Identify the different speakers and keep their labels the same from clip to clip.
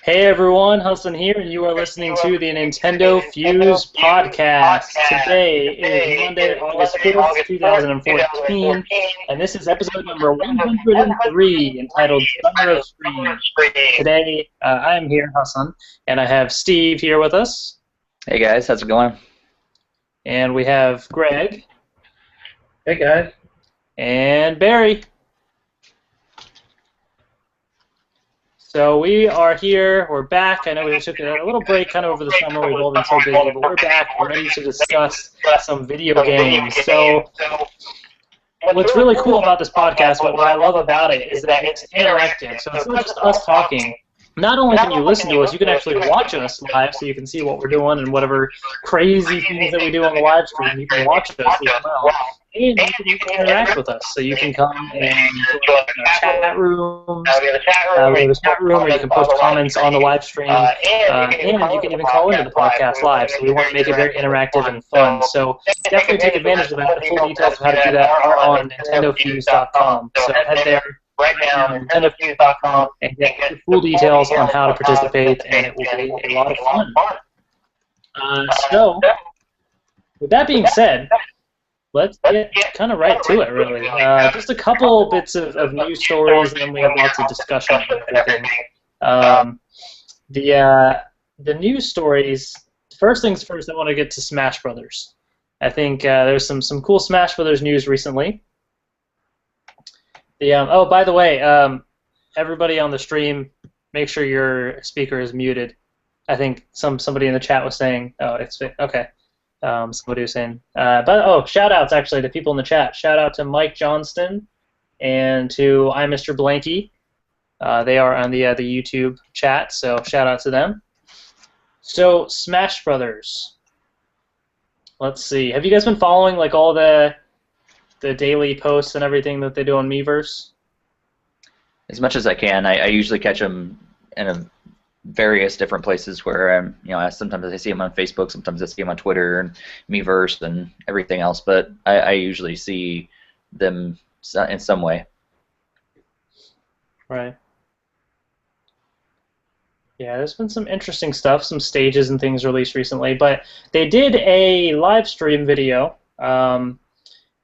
Speaker 1: Hey everyone, Hustlin here, and you are listening to the Nintendo Fuse Podcast. Today is Monday, August 5th, 2014, and this is episode number 103, entitled Summer of Stream. Today, I am here, Hassan, and I have Steve here with us.
Speaker 2: Hey guys, how's it going?
Speaker 1: And we have Greg.
Speaker 3: Hey guys.
Speaker 1: And Barry. So we are here, we're back. I know we took a little break kind of over the summer, we've all been so busy, but we're back, we're ready to discuss some video games. So what's really cool about this podcast, what I love about it, is that it's interactive. So it's not just us talking. Not only can you listen to us, you can actually watch us live so you can see what we're doing and whatever crazy things that we do on the live stream, you can watch us as well. And you can interact with us, so you can come and join our chat rooms. We have a chat room where you can post comments on the live stream, and you can even call into the podcast live. So we want to make it very interactive and fun. So definitely take advantage of that. The full details of how to do that are on NintendoFuse.com. So head there right now, NintendoFuse.com, and get the full details on how to participate, and it will be a lot of fun. So, with that being said, let's get kind of right to it, really. Just a couple bits of news stories, and then we have lots of discussion and everything. The news stories, first things first, I want to get to Smash Brothers. I think there's some cool Smash Brothers news recently. Oh, by the way, everybody on the stream, make sure your speaker is muted. I think somebody in the chat was saying, oh, it's okay. Somebody was saying, shout outs actually to people in the chat. Shout out to Mike Johnston and to I Mr. Blanky. They are on the YouTube chat, so shout out to them. So Smash Brothers. Let's see. Have you guys been following like all the daily posts and everything that they do on Miiverse?
Speaker 2: As much as I can. I usually catch them in various different places where sometimes I see them on Facebook, sometimes I see them on Twitter and Miiverse and everything else. But I usually see them in some way.
Speaker 1: Right. Yeah, there's been some interesting stuff, some stages and things released recently. But they did a live stream video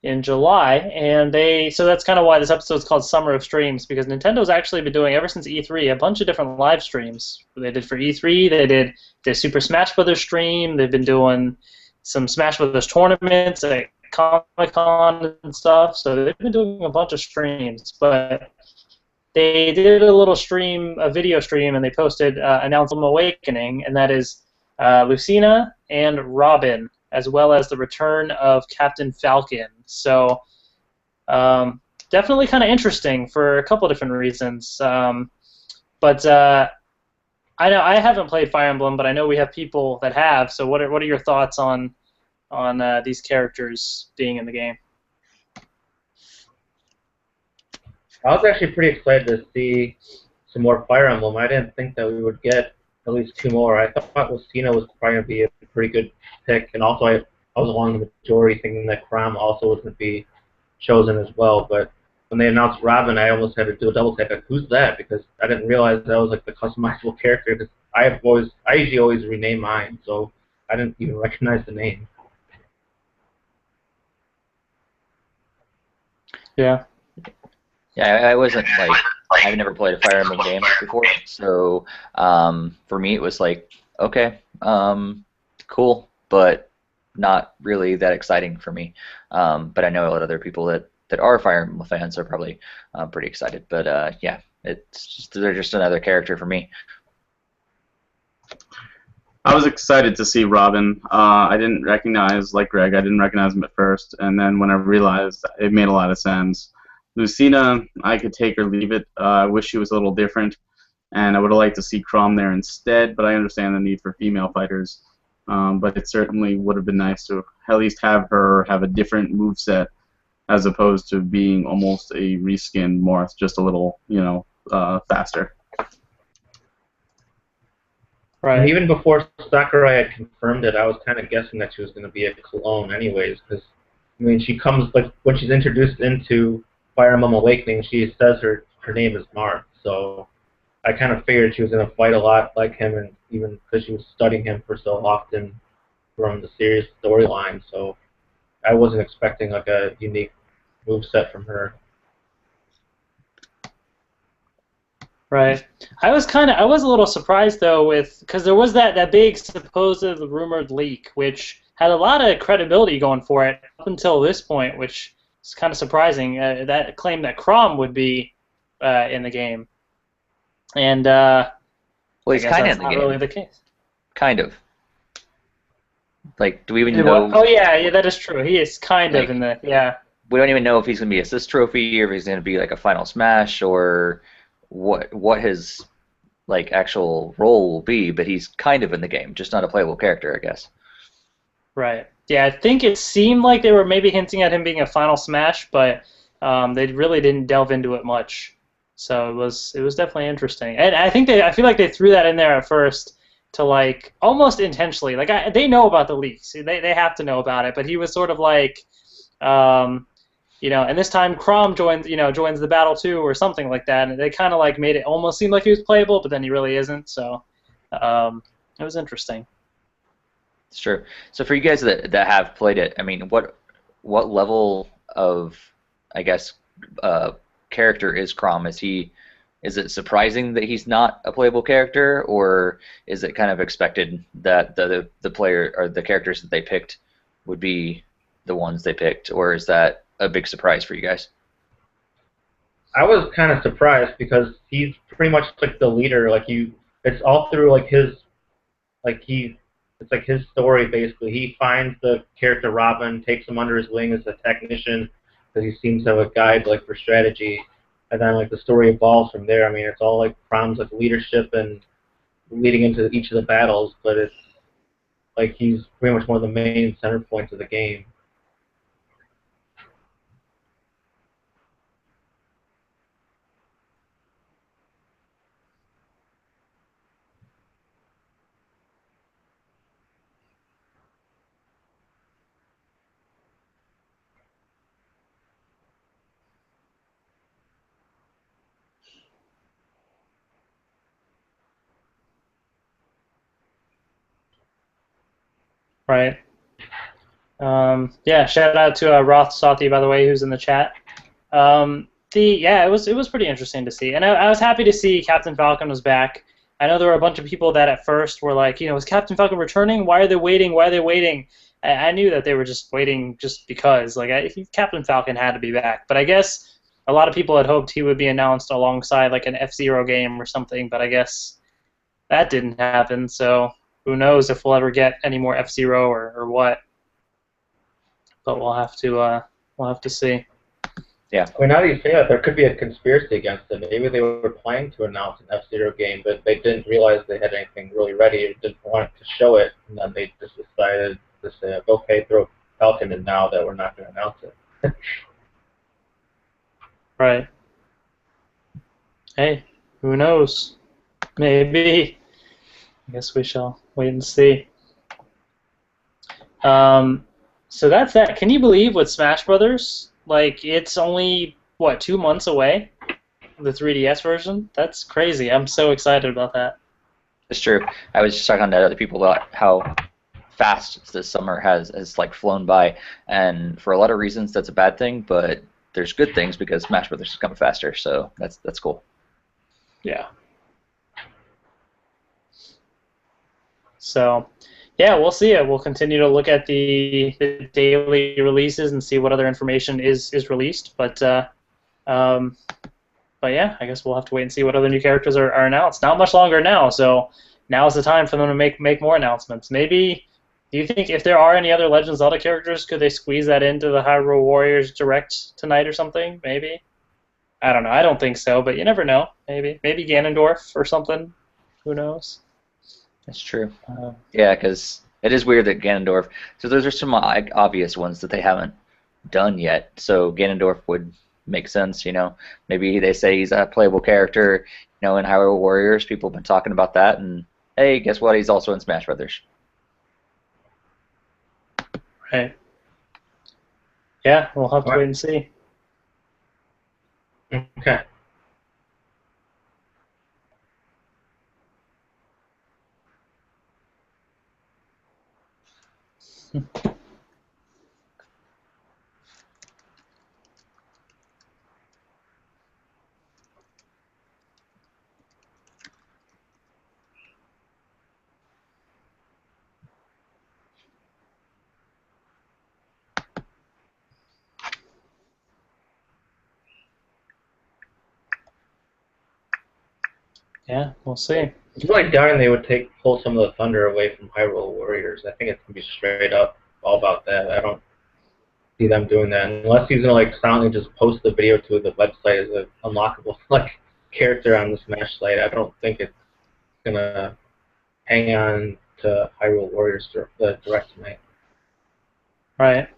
Speaker 1: in July, and so that's kind of why this episode is called Summer of Streams, because Nintendo's actually been doing, ever since E3, a bunch of different live streams. They did for E3, they did the Super Smash Brothers stream, they've been doing some Smash Brothers tournaments at Comic-Con and stuff, so they've been doing a bunch of streams, but they did a little stream, a video stream, and they posted Announcement Awakening, and that is Lucina and Robin, as well as the return of Captain Falcon. So definitely kind of interesting for a couple different reasons. But I know I haven't played Fire Emblem, but I know we have people that have. So what are your thoughts on these characters being in the game?
Speaker 3: I was actually pretty excited to see some more Fire Emblem. I didn't think that we would get at least two more. I thought Lucina was probably going to be a pretty good pick, and also I was along the majority thinking that Crom also was going to be chosen as well. But when they announced Robin, I almost had to do a double take. Like, who's that? Because I didn't realize that was like the customizable character. Because I usually always rename mine, so I didn't even recognize the name.
Speaker 1: Yeah.
Speaker 2: Yeah, I wasn't like, I've never played a Fire Emblem game before, so for me it was like, okay, cool, but not really that exciting for me. But I know a lot of other people that are Fire Emblem fans are probably pretty excited. But yeah, they're just another character for me.
Speaker 4: I was excited to see Robin. I didn't recognize, like Greg, I didn't recognize him at first, and then when I realized, it made a lot of sense. Lucina, I could take or leave it. I wish she was a little different, and I would have liked to see Crom there instead, but I understand the need for female fighters. But it certainly would have been nice to at least have her have a different moveset as opposed to being almost a reskinned Morph, just a little, faster.
Speaker 1: Right.
Speaker 3: And even before Sakurai had confirmed it, I was kind of guessing that she was going to be a clone anyways, because, I mean, she comes, like, when she's introduced into Fire Emblem Awakening, she says her name is Marth, so I kind of figured she was going to fight a lot like him, and even because she was studying him for so often from the series storyline, so I wasn't expecting like a unique move set from her.
Speaker 1: Right. I was a little surprised though because there was that big supposed rumored leak which had a lot of credibility going for it up until this point, which is kind of surprising. That claim that Crom would be in the game, and
Speaker 2: well, he's
Speaker 1: I guess
Speaker 2: kind of
Speaker 1: that's
Speaker 2: in the
Speaker 1: not
Speaker 2: game.
Speaker 1: really the case.
Speaker 2: Kind of. Like, do we even
Speaker 1: What?
Speaker 2: know?
Speaker 1: Oh yeah, that is true. He is kind of
Speaker 2: Like,
Speaker 1: in the
Speaker 2: we don't even know if he's going to be assist trophy or if he's going to be like a final smash or what his like actual role will be, but he's kind of in the game, just not a playable character, I guess.
Speaker 1: Right. Yeah, I think it seemed like they were maybe hinting at him being a final smash, but they really didn't delve into it much. So it was definitely interesting, and I feel like they threw that in there at first to like almost intentionally. Like they know about the leaks, they have to know about it, but he was sort of like, and this time Crom joins the battle too or something like that, and they kind of like made it almost seem like he was playable, but then he really isn't. So it was interesting.
Speaker 2: It's true. So for you guys that have played it, I mean, what level of, I guess, character is Crom? Is it surprising that he's not a playable character, or is it kind of expected that the player or the characters that they picked would be the ones they picked, or is that a big surprise for you guys?
Speaker 3: I was kind of surprised because he's pretty much like the leader. Like it's all through like it's like his story basically. He finds the character Robin, takes him under his wing as a technician because he seems to have a guide like for strategy, and then like the story evolves from there. I mean, it's all like Crom's like leadership and leading into each of the battles, but it's like he's pretty much one of the main center points of the game.
Speaker 1: Right. Yeah. Shout out to Roth Sathi, by the way, who's in the chat. It was pretty interesting to see, and I was happy to see Captain Falcon was back. I know there were a bunch of people that at first were like, is Captain Falcon returning? Why are they waiting? Why are they waiting? I knew that they were just waiting just because. Captain Falcon had to be back, but I guess a lot of people had hoped he would be announced alongside like an F-Zero game or something, but I guess that didn't happen. So who knows if we'll ever get any more F-Zero or what? But we'll have to see.
Speaker 2: Yeah.
Speaker 3: I mean, now that you say that, there could be a conspiracy against it. Maybe they were planning to announce an F-Zero game, but they didn't realize they had anything really ready or didn't want to show it, and then they just decided to say, okay, throw Falcon in now that we're not going to announce it.
Speaker 1: Right. Hey, who knows? Maybe. I guess we shall wait and see. So that's that. Can you believe with Smash Brothers? Like, it's only, 2 months away? The 3DS version? That's crazy. I'm so excited about that.
Speaker 2: It's true. I was just talking to other people about how fast this summer has like flown by, and for a lot of reasons that's a bad thing, but there's good things because Smash Brothers is coming faster, so that's cool.
Speaker 1: Yeah. So, yeah, we'll see it. We'll continue to look at the daily releases and see what other information is released. But yeah, I guess we'll have to wait and see what other new characters are announced. Not much longer now, so now's the time for them to make more announcements. Maybe, do you think if there are any other Legends of Zelda characters, could they squeeze that into the Hyrule Warriors Direct tonight or something? Maybe. I don't know. I don't think so, but you never know. Maybe Ganondorf or something. Who knows?
Speaker 2: That's true. Yeah, because it is weird that Ganondorf. So those are some obvious ones that they haven't done yet. So Ganondorf would make sense. Maybe they say he's a playable character. In Hyrule Warriors, people have been talking about that, and hey, guess what? He's also in Smash Brothers.
Speaker 1: Right. Yeah, we'll have to wait and see.
Speaker 3: Okay.
Speaker 1: Yeah, we'll see.
Speaker 3: It's really doubting they would pull some of the thunder away from Hyrule Warriors. I think it's gonna be straight up all about that. I don't see them doing that unless he's gonna like silently just post the video to the website as an unlockable like character on the Smash site. I don't think it's gonna hang on to Hyrule Warriors the direct tonight.
Speaker 1: Right.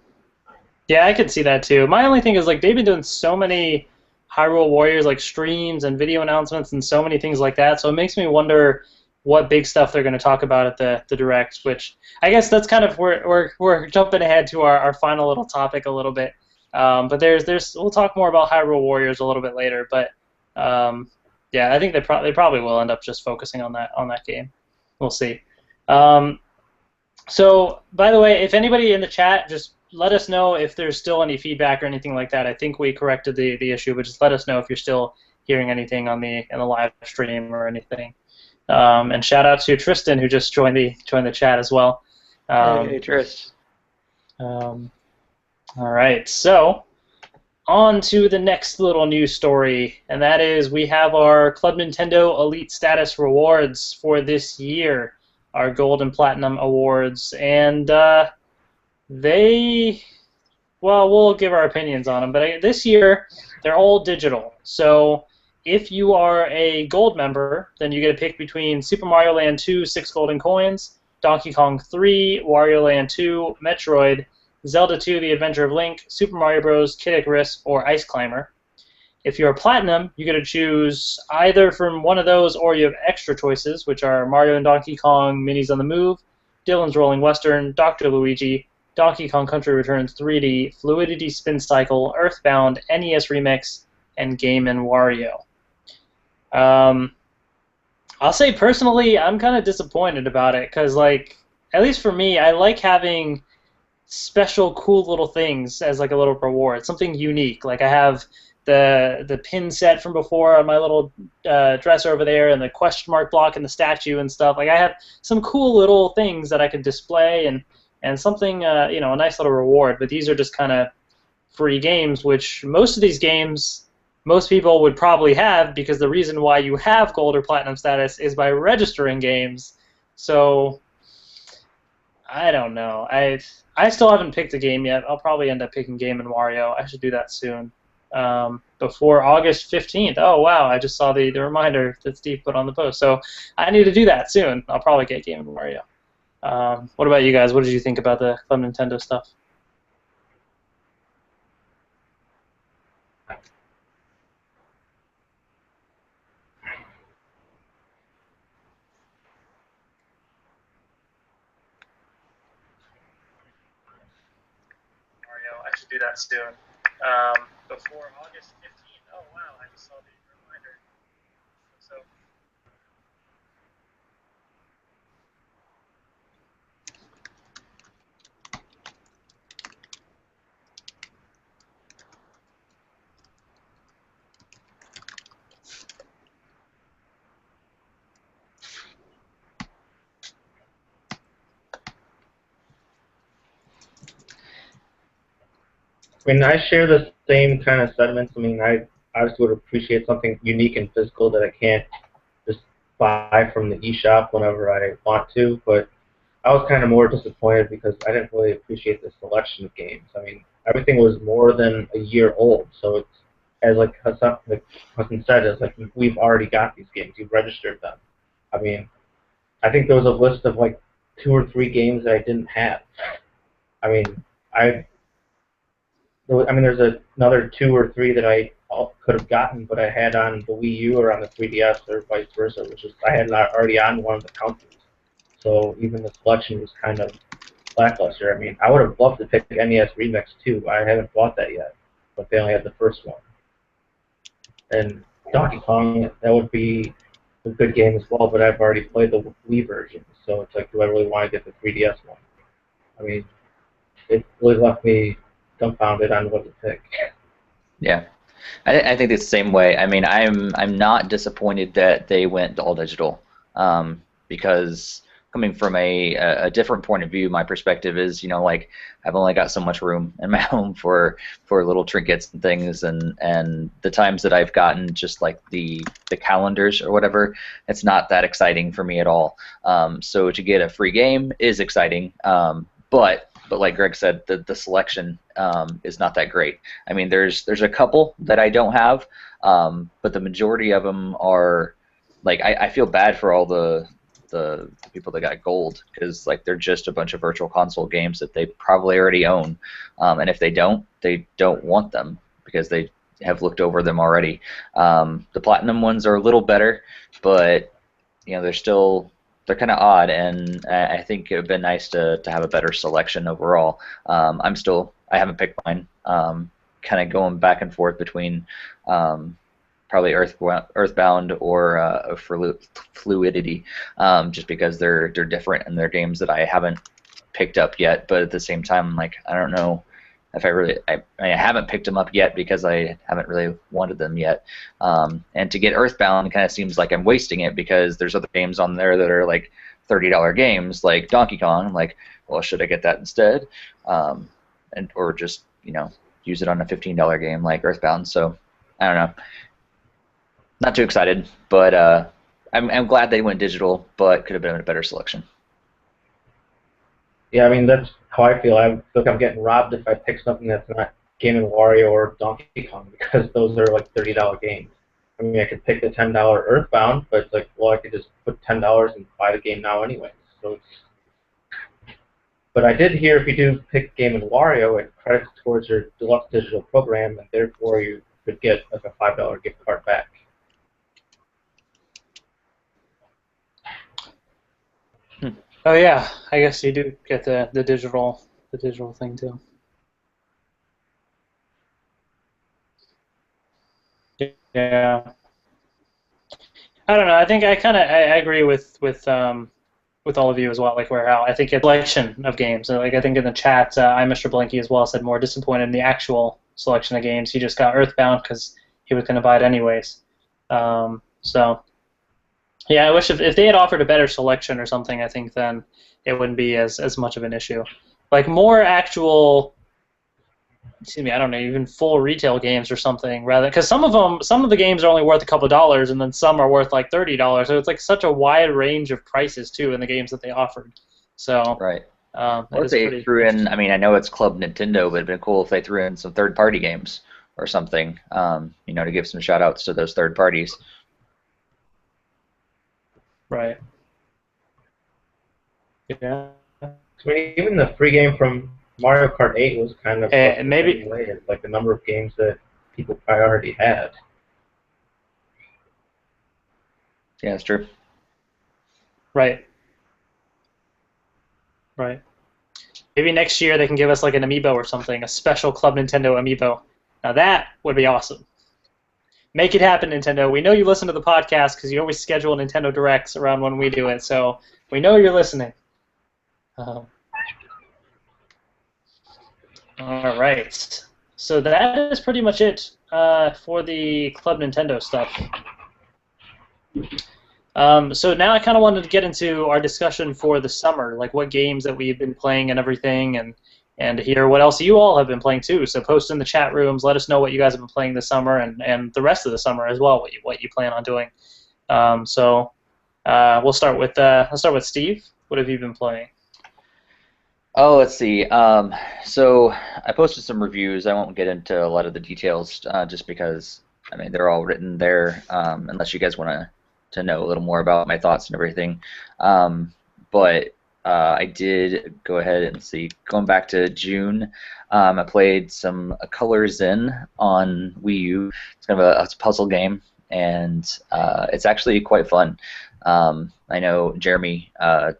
Speaker 1: Yeah, I could see that too. My only thing is like they've been doing so many Hyrule Warriors like streams and video announcements and so many things like that. So it makes me wonder what big stuff they're going to talk about at the direct. Which I guess that's kind of we're jumping ahead to our final little topic a little bit. But we'll talk more about Hyrule Warriors a little bit later. But yeah, I think they probably will end up just focusing on that game. We'll see. So by the way, if anybody in the chat just let us know if there's still any feedback or anything like that. I think we corrected the issue, but just let us know if you're still hearing anything in the live stream or anything. And shout out to Tristan who just joined the chat as well.
Speaker 2: Hey, Tris.
Speaker 1: All right, so on to the next little news story, and that is we have our Club Nintendo Elite Status rewards for this year, our Gold and Platinum awards, and we'll give our opinions on them, but this year they're all digital. So if you are a gold member, then you get to pick between Super Mario Land 2, 6 golden coins, Donkey Kong 3, Wario Land 2, Metroid, Zelda 2, The Adventure of Link, Super Mario Bros., Kid Icarus, or Ice Climber. If you're a Platinum, you get to choose either from one of those or you have extra choices, which are Mario and Donkey Kong Minis on the Move, Dylan's Rolling Western, Dr. Luigi, Donkey Kong Country Returns 3D, Fluidity Spin Cycle, Earthbound, NES Remix, and Game & Wario. I'll say personally, I'm kind of disappointed about it because, like, at least for me, I like having special, cool little things as like a little reward, something unique. Like I have the pin set from before on my little dresser over there, and the question mark block and the statue and stuff. Like I have some cool little things that I can display and something, a nice little reward. But these are just kind of free games, which most of these games, most people would probably have because the reason why you have gold or platinum status is by registering games. So I don't know. I still haven't picked a game yet. I'll probably end up picking Game & Wario. I should do that soon. Before August 15th. Oh, wow. I just saw the reminder that Steve put on the post. So I need to do that soon. I'll probably get Game & Wario. What about you guys? What did you think about the Club Nintendo stuff? Mario, I should do that soon. Before August 15th. Oh, wow. I just saw the reminder. So.
Speaker 3: I mean, I share the same kind of sentiments. I mean, I obviously would appreciate something unique and physical that I can't just buy from the eShop whenever I want to, but I was kind of more disappointed because I didn't really appreciate the selection of games. I mean, everything was more than a year old, so it's, as like Hassan said, it's like we've already got these games. You've registered them. I mean, I think there was a list of like 2 or 3 games that I didn't have. I mean, there's another 2 or 3 that I could have gotten, but I had on the Wii U or on the 3DS or vice versa, which is I had already on one of the counters. So even the selection was kind of lackluster. I mean, I would have loved to pick NES Remix too. I haven't bought that yet, but they only had the first one. And Donkey Kong, that would be a good game as well, but I've already played the Wii version, so it's like, do I really want to get the 3DS one? I mean, it really left me dumbfounded on what to pick.
Speaker 2: Yeah, I think it's the same way. I mean, I'm not disappointed that they went all digital, because coming from a different point of view, my perspective is, like I've only got so much room in my home for little trinkets and things, and the times that I've gotten just like the calendars or whatever, it's not that exciting for me at all. So to get a free game is exciting, but like Greg said, the selection is not that great. I mean, there's a couple that I don't have, but the majority of them are like I feel bad for all the people that got gold, because like they're just a bunch of virtual console games that they probably already own, and if they don't want them because they have looked over them already. The platinum ones are a little better, but they're kind of odd, and I think it would be nice to have a better selection overall. I haven't picked mine. Kind of going back and forth between probably Earthbound or Fluidity, just because they're different and they're games that I haven't picked up yet. But at the same time, like I don't know if I haven't picked them up yet because I haven't really wanted them yet. And to get Earthbound kind of seems like I'm wasting it, because there's other games on there that are like $30 games, like Donkey Kong. Like, well, should I get that instead? Or just use it on a $15 game like Earthbound. So I don't know. Not too excited, but I'm glad they went digital, but could have been a better selection.
Speaker 3: Yeah, I mean, that's how I feel. I feel like I'm getting robbed if I pick something that's not Game & Wario or Donkey Kong, because those are like $30 games. I mean, I could pick the $10 Earthbound, but it's like, well, I could just put $10 and buy the game now anyway. But I did hear if you do pick Game & Wario, it credits towards your deluxe digital program, and therefore you could get like a $5 gift card back.
Speaker 1: Oh yeah, I guess you do get the digital thing too. Yeah. I don't know. I think I agree with all of you as well. Like how I think a selection of games. Like I think in the chat, I'm Mr. Blinky as well said more disappointed in the actual selection of games. He just got Earthbound because he was going to buy it anyways. So. Yeah, I wish if they had offered a better selection or something, I think then it wouldn't be as much of an issue. Like more actual, I don't know, even full retail games or something, rather, because some of the games are only worth a couple of dollars, and then some are worth like $30. So it's like such a wide range of prices too in the games that they offered. So
Speaker 2: right. Or if they threw in, I mean, I know it's Club Nintendo, but it'd been cool if they threw in some third-party games or something, to give some shout-outs to those third parties.
Speaker 1: Right. Yeah.
Speaker 3: I mean, even the free game from Mario Kart 8 was kind of
Speaker 1: maybe
Speaker 3: it's like the number of games that people probably already had.
Speaker 2: Yeah, that's true.
Speaker 1: Right. Right. Maybe next year they can give us like an amiibo or something, a special Club Nintendo amiibo. Now that would be awesome. Make it happen, Nintendo. We know you listen to the podcast because you always schedule Nintendo Directs around when we do it, so we know you're listening. All right. So that is pretty much it for the Club Nintendo stuff. So now I kind of wanted to get into our discussion for the summer, like what games that we've been playing and everything, and hear what else you all have been playing too. So post in the chat rooms, let us know what you guys have been playing this summer and the rest of the summer as well, what you plan on doing. So we'll start with Steve. What have you been playing?
Speaker 2: Oh, let's see. So I posted some reviews. I won't get into a lot of the details just because, I mean, they're all written there, unless you guys want to know a little more about my thoughts and everything. But I did go ahead and see. Going back to June, I played some Colors In on Wii U. It's kind of a puzzle game, and it's actually quite fun. I know Jeremy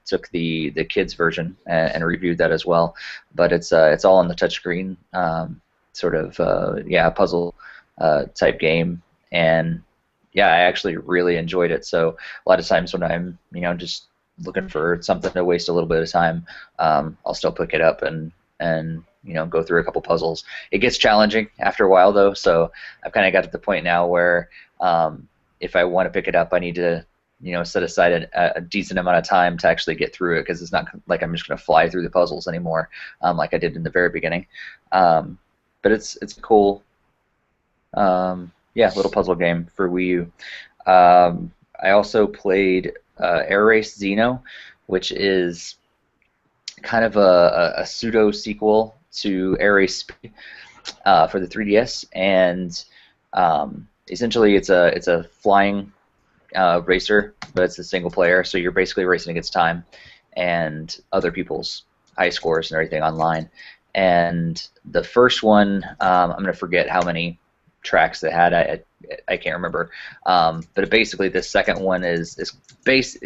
Speaker 2: took the kids version and reviewed that as well, but it's all on the touchscreen, sort of puzzle type game, and yeah, I actually really enjoyed it. So a lot of times when I'm just looking for something to waste a little bit of time, I'll still pick it up and and go through a couple puzzles. It gets challenging after a while though, so I've kind of got to the point now where if I want to pick it up, I need to set aside a decent amount of time to actually get through it, because it's not like I'm just going to fly through the puzzles anymore like I did in the very beginning. But it's a cool little puzzle game for Wii U. I also played Air Race Xeno, which is kind of a pseudo sequel to Air Race Speed for the 3DS, and essentially it's a flying racer, but it's a single player, so you're basically racing against time and other people's high scores and everything online. And the first one, I'm going to forget how many tracks they had. I can't remember. But basically, the second one is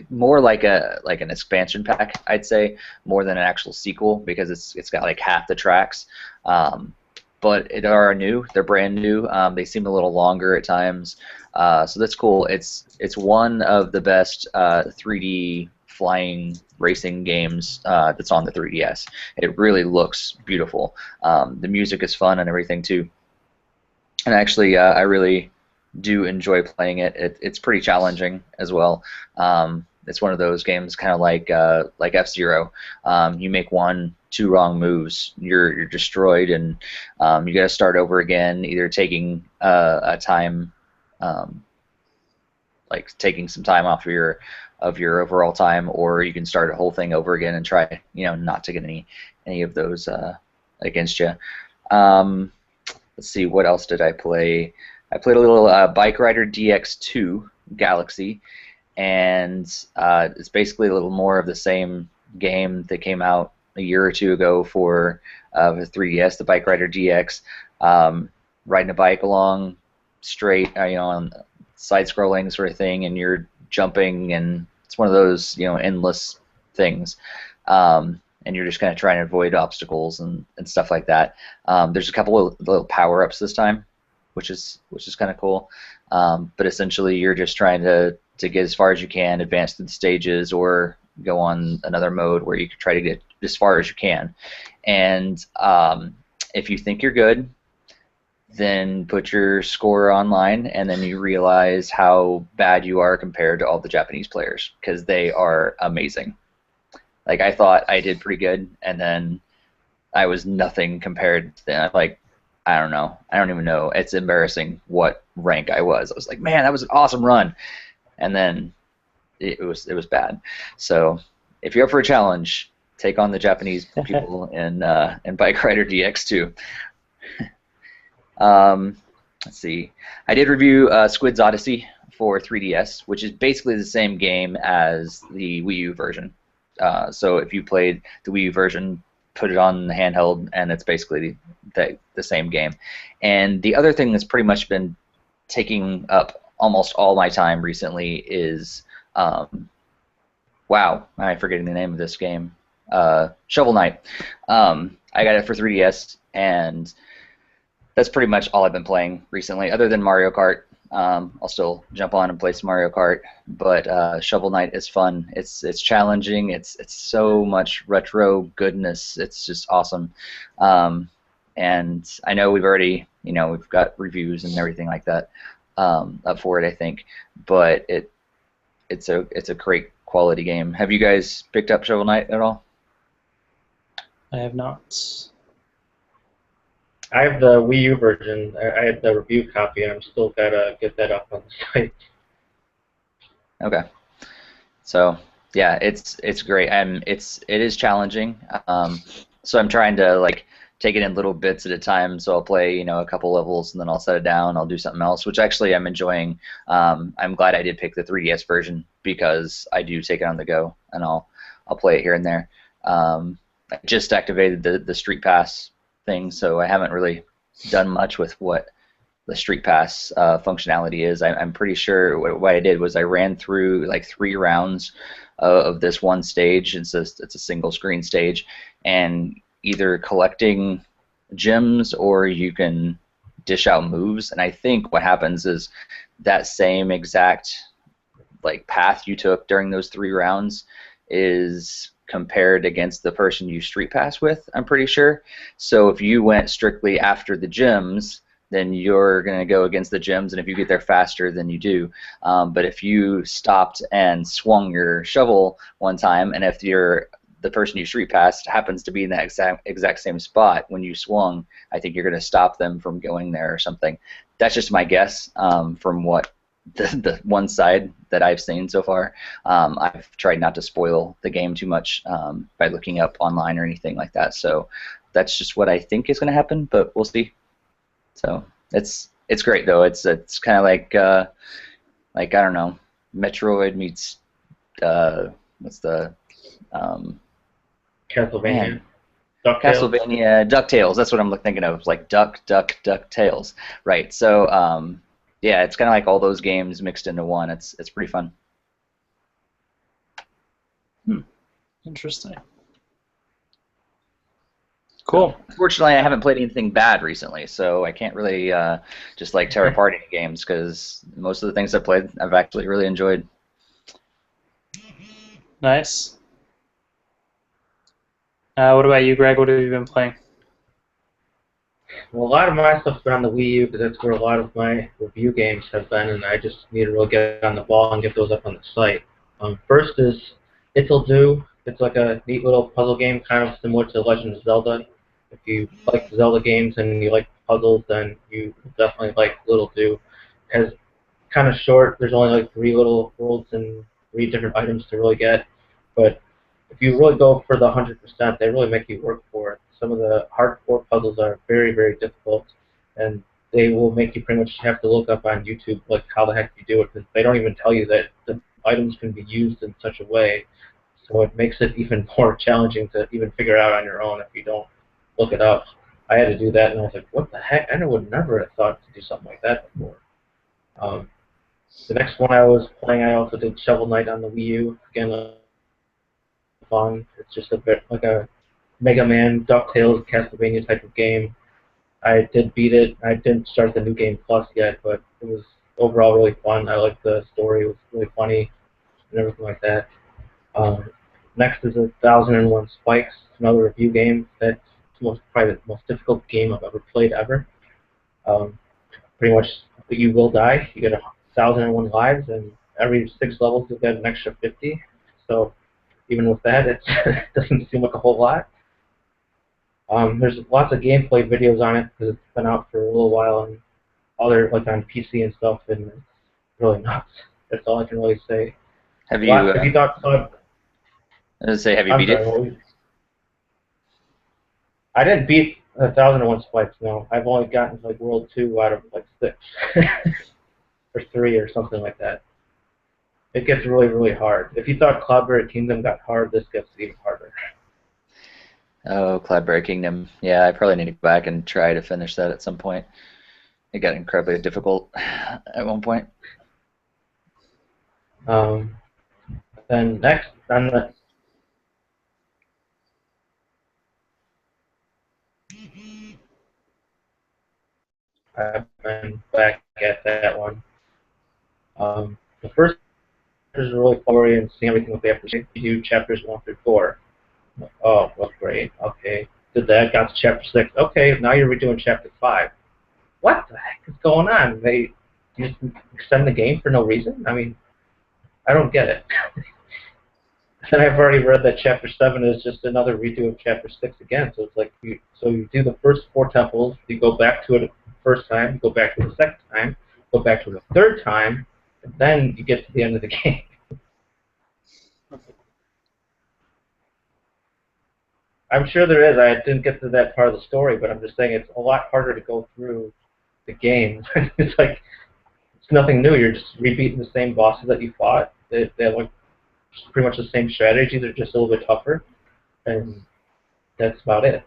Speaker 2: more like an expansion pack, I'd say, more than an actual sequel, because it's got like half the tracks. But they're new. They're brand new. They seem a little longer at times. So that's cool. It's one of the best 3D flying racing games that's on the 3DS. It really looks beautiful. The music is fun and everything too. And actually, I really do enjoy playing it. It's pretty challenging as well. It's one of those games, kind of like F-Zero. You make 1-2 wrong moves, you're destroyed, and you got to start over again, either taking a time, like taking some time off of your overall time, or you can start a whole thing over again and try not to get any of those against you. Let's see, what else did I play? I played a little Bike Rider DX2 Galaxy, and it's basically a little more of the same game that came out a year or two ago for the 3DS, the Bike Rider DX. Riding a bike along straight, on side-scrolling sort of thing, and you're jumping, and it's one of those endless things. And you're just kind of trying to avoid obstacles and stuff like that. There's a couple of little power-ups this time, which is kind of cool. But essentially, you're just trying to get as far as you can, advance through the stages, or go on another mode where you can try to get as far as you can. And if you think you're good, then put your score online, and then you realize how bad you are compared to all the Japanese players, because they are amazing. Like, I thought I did pretty good, and then I was nothing compared to them. Like, I don't know. I don't even know. It's embarrassing what rank I was. I was like, man, that was an awesome run. And then it was bad. So if you're up for a challenge, take on the Japanese people in Bike Rider DX2. Let's see. I did review Squid's Odyssey for 3DS, which is basically the same game as the Wii U version. So if you played the Wii U version, put it on the handheld, and it's basically the same game. And the other thing that's pretty much been taking up almost all my time recently is, wow, I'm forgetting the name of this game, Shovel Knight. I got it for 3DS, and that's pretty much all I've been playing recently, other than Mario Kart. I'll still jump on and play some Mario Kart, but Shovel Knight is fun. It's challenging. It's so much retro goodness. It's just awesome. And I know we've already, we've got reviews and everything like that up for it, I think. But it's a great quality game. Have you guys picked up Shovel Knight at all?
Speaker 1: I have not.
Speaker 3: I have the Wii U version. I had the review copy, and I'm still gotta get that up on the site.
Speaker 2: Okay. So yeah, it's great. It is challenging. So I'm trying to take it in little bits at a time. So I'll play a couple levels, and then I'll set it down. I'll do something else, which actually I'm enjoying. I'm glad I did pick the 3DS version, because I do take it on the go, and I'll play it here and there. I just activated the Street Pass thing, so I haven't really done much with what the Street Pass functionality is. I'm pretty sure what I did was I ran through 3 rounds of this one stage. It's a single screen stage, and either collecting gems or you can dish out moves. And I think what happens is that same exact path you took during those 3 rounds is compared against the person you street pass with, I'm pretty sure. So if you went strictly after the gyms, then you're going to go against the gyms, and if you get there faster, then you do. But if you stopped and swung your shovel one time, and if the person you street passed happens to be in that exact same spot when you swung, I think you're going to stop them from going there or something. That's just my guess from what the one side that I've seen so far. I've tried not to spoil the game too much by looking up online or anything like that. So that's just what I think is going to happen, but we'll see. So it's great though. It's kind of like I don't know, Metroid meets what's the
Speaker 3: Castlevania.
Speaker 2: Castlevania, DuckTales. That's what I'm thinking of. Like DuckTales. Right. So yeah, it's kind of like all those games mixed into one. It's pretty fun.
Speaker 1: Interesting. Cool.
Speaker 2: Unfortunately, I haven't played anything bad recently, so I can't really just like tear apart any games because most of the things I've played, I've actually really enjoyed.
Speaker 1: Nice. What about you, Greg? What have you been playing?
Speaker 3: Well, a lot of my stuff's been on the Wii U because that's where a lot of my review games have been, and I just need to really get on the ball and get those up on the site. First is It'll Do. It's like a neat little puzzle game, kind of similar to Legend of Zelda. If you like Zelda games and you like puzzles, then you definitely like Little Do. It's kind of short. There's only like 3 little worlds and 3 different items to really get, but if you really go for the 100%, they really make you work for it. Some of the hardcore puzzles are very, very difficult, and they will make you pretty much have to look up on YouTube like how the heck you do it, because they don't even tell you that the items can be used in such a way. So it makes it even more challenging to even figure out on your own if you don't look it up. I had to do that, and I was like, what the heck? I would never have thought to do something like that before. The next one I was playing, I also did Shovel Knight on the Wii U. Again, fun. It's just a bit like a Mega Man, DuckTales, Castlevania type of game. I did beat it. I didn't start the New Game Plus yet, but it was overall really fun. I liked the story. It was really funny and everything like that. Next is 1001 Spikes, another review game. That's probably the most difficult game I've ever played ever. Pretty much, you will die. You get 1001 lives, and every 6 levels you'll get an extra 50. So even with that, it doesn't seem like a whole lot. There's lots of gameplay videos on it because it's been out for a little while, and other like on PC and stuff, and it's really nuts. That's all I can really say.
Speaker 2: Have you?
Speaker 3: Have you thought?
Speaker 2: I was gonna say, have you beat it?
Speaker 3: I didn't beat 1001 Spikes. No, I've only gotten to like World 2 out of like 6 or 3 or something like that. It gets really, really hard. If you thought Cloudberry Kingdom got hard, this gets even harder.
Speaker 2: Oh, Cloudberry Kingdom. Yeah, I probably need to go back and try to finish that at some point. It got incredibly difficult at one point.
Speaker 3: Then next on the I've been back at that one. The first is really fun and seeing everything that they have to say. You do chapters 1 through 4. Oh, well, great. Okay. Did that, got to chapter 6. Okay, now you're redoing chapter 5. What the heck is going on? They just extend the game for no reason? I mean, I don't get it. And I've already read that chapter 7 is just another redo of chapter 6 again. So it's like, you do the first 4 temples, you go back to it the first time, you go back to it the second time, go back to it the third time, and then you get to the end of the game. I'm sure there is. I didn't get to that part of the story, but I'm just saying it's a lot harder to go through the game. It's like, it's nothing new. You're just repeating the same bosses that you fought. They have like pretty much the same strategy. They're just a little bit tougher, and that's about it.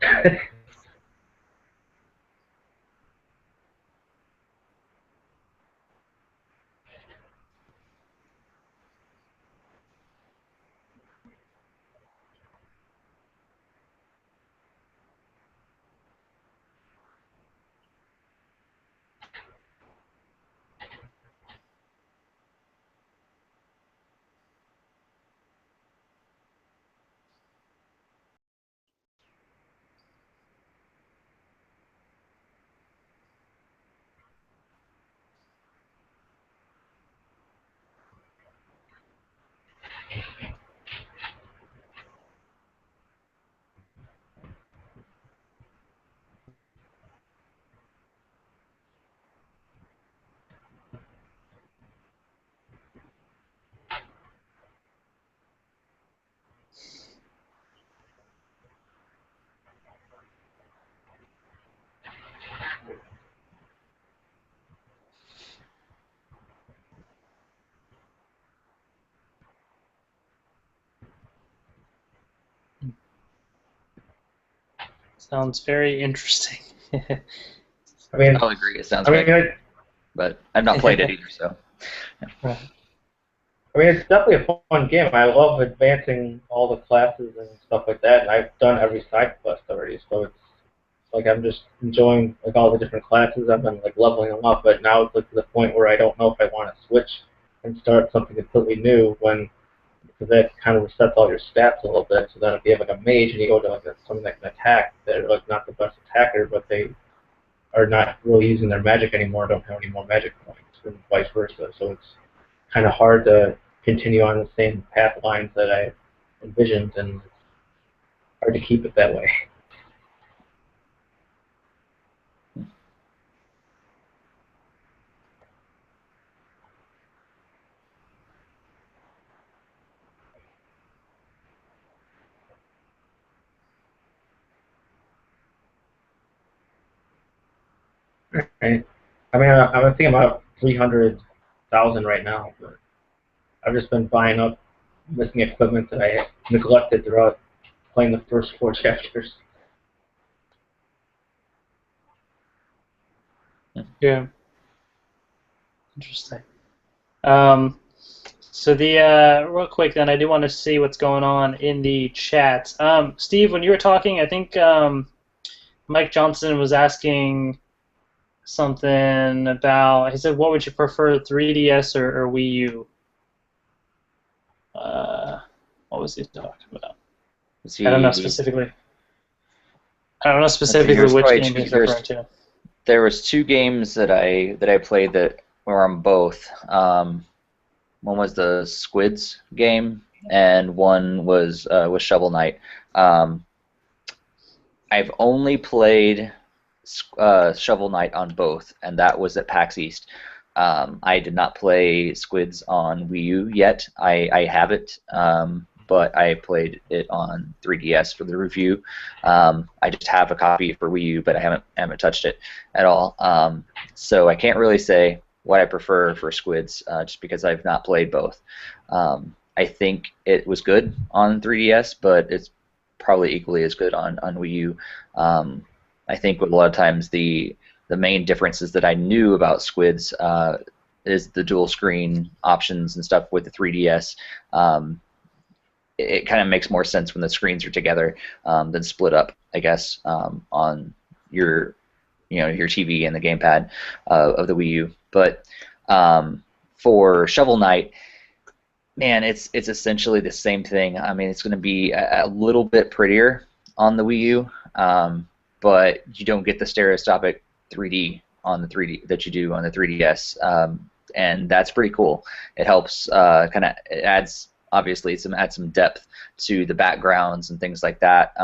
Speaker 1: Sounds very interesting.
Speaker 3: I mean,
Speaker 2: I'll agree. It sounds
Speaker 3: I mean,
Speaker 2: great, but I've not played it either. So
Speaker 3: I mean, it's definitely a fun game. I love advancing all the classes and stuff like that, and I've done every side quest already, so it's like I'm just enjoying like all the different classes. I've been like leveling them up, but now it's like to the point where I don't know if I want to switch and start something completely new because that kind of resets all your stats a little bit. So then if you have like a mage and you go to like something that can attack, they're like not the best attacker, but they are not really using their magic anymore, don't have any more magic points, and vice versa. So it's kind of hard to continue on the same path lines that I envisioned, and it's hard to keep it that way. Right? I mean, I'm thinking about 300,000 right now, but I've just been buying up missing equipment that I neglected throughout playing the first 4 chapters.
Speaker 1: Yeah. Interesting. So the real quick then, I do want to see what's going on in the chat. Steve, when you were talking, I think Mike Johnson was asking something about. He said, "What would you prefer, 3DS or Wii U?" What was he talking about? I don't know specifically. I don't know specifically which game he's referring to.
Speaker 2: There was 2 games that I played that were on both. One was the Squids game, and one was Shovel Knight. I've only played Shovel Knight on both, and that was at PAX East. I did not play Squids on Wii U yet. I have it, but I played it on 3DS for the review. I just have a copy for Wii U, but I haven't touched it at all. So I can't really say what I prefer for Squids, just because I've not played both. I think it was good on 3DS, but it's probably equally as good on Wii U. I think a lot of times the main differences that I knew about Squids is the dual screen options and stuff with the 3DS. It kind of makes more sense when the screens are together than split up, I guess, on your TV and the gamepad of the Wii U. But for Shovel Knight, man, it's essentially the same thing. I mean, it's going to be a little bit prettier on the Wii U, but you don't get the stereoscopic 3D on the 3D that you do on the 3DS, and that's pretty cool. It helps it adds obviously adds some depth to the backgrounds and things like that.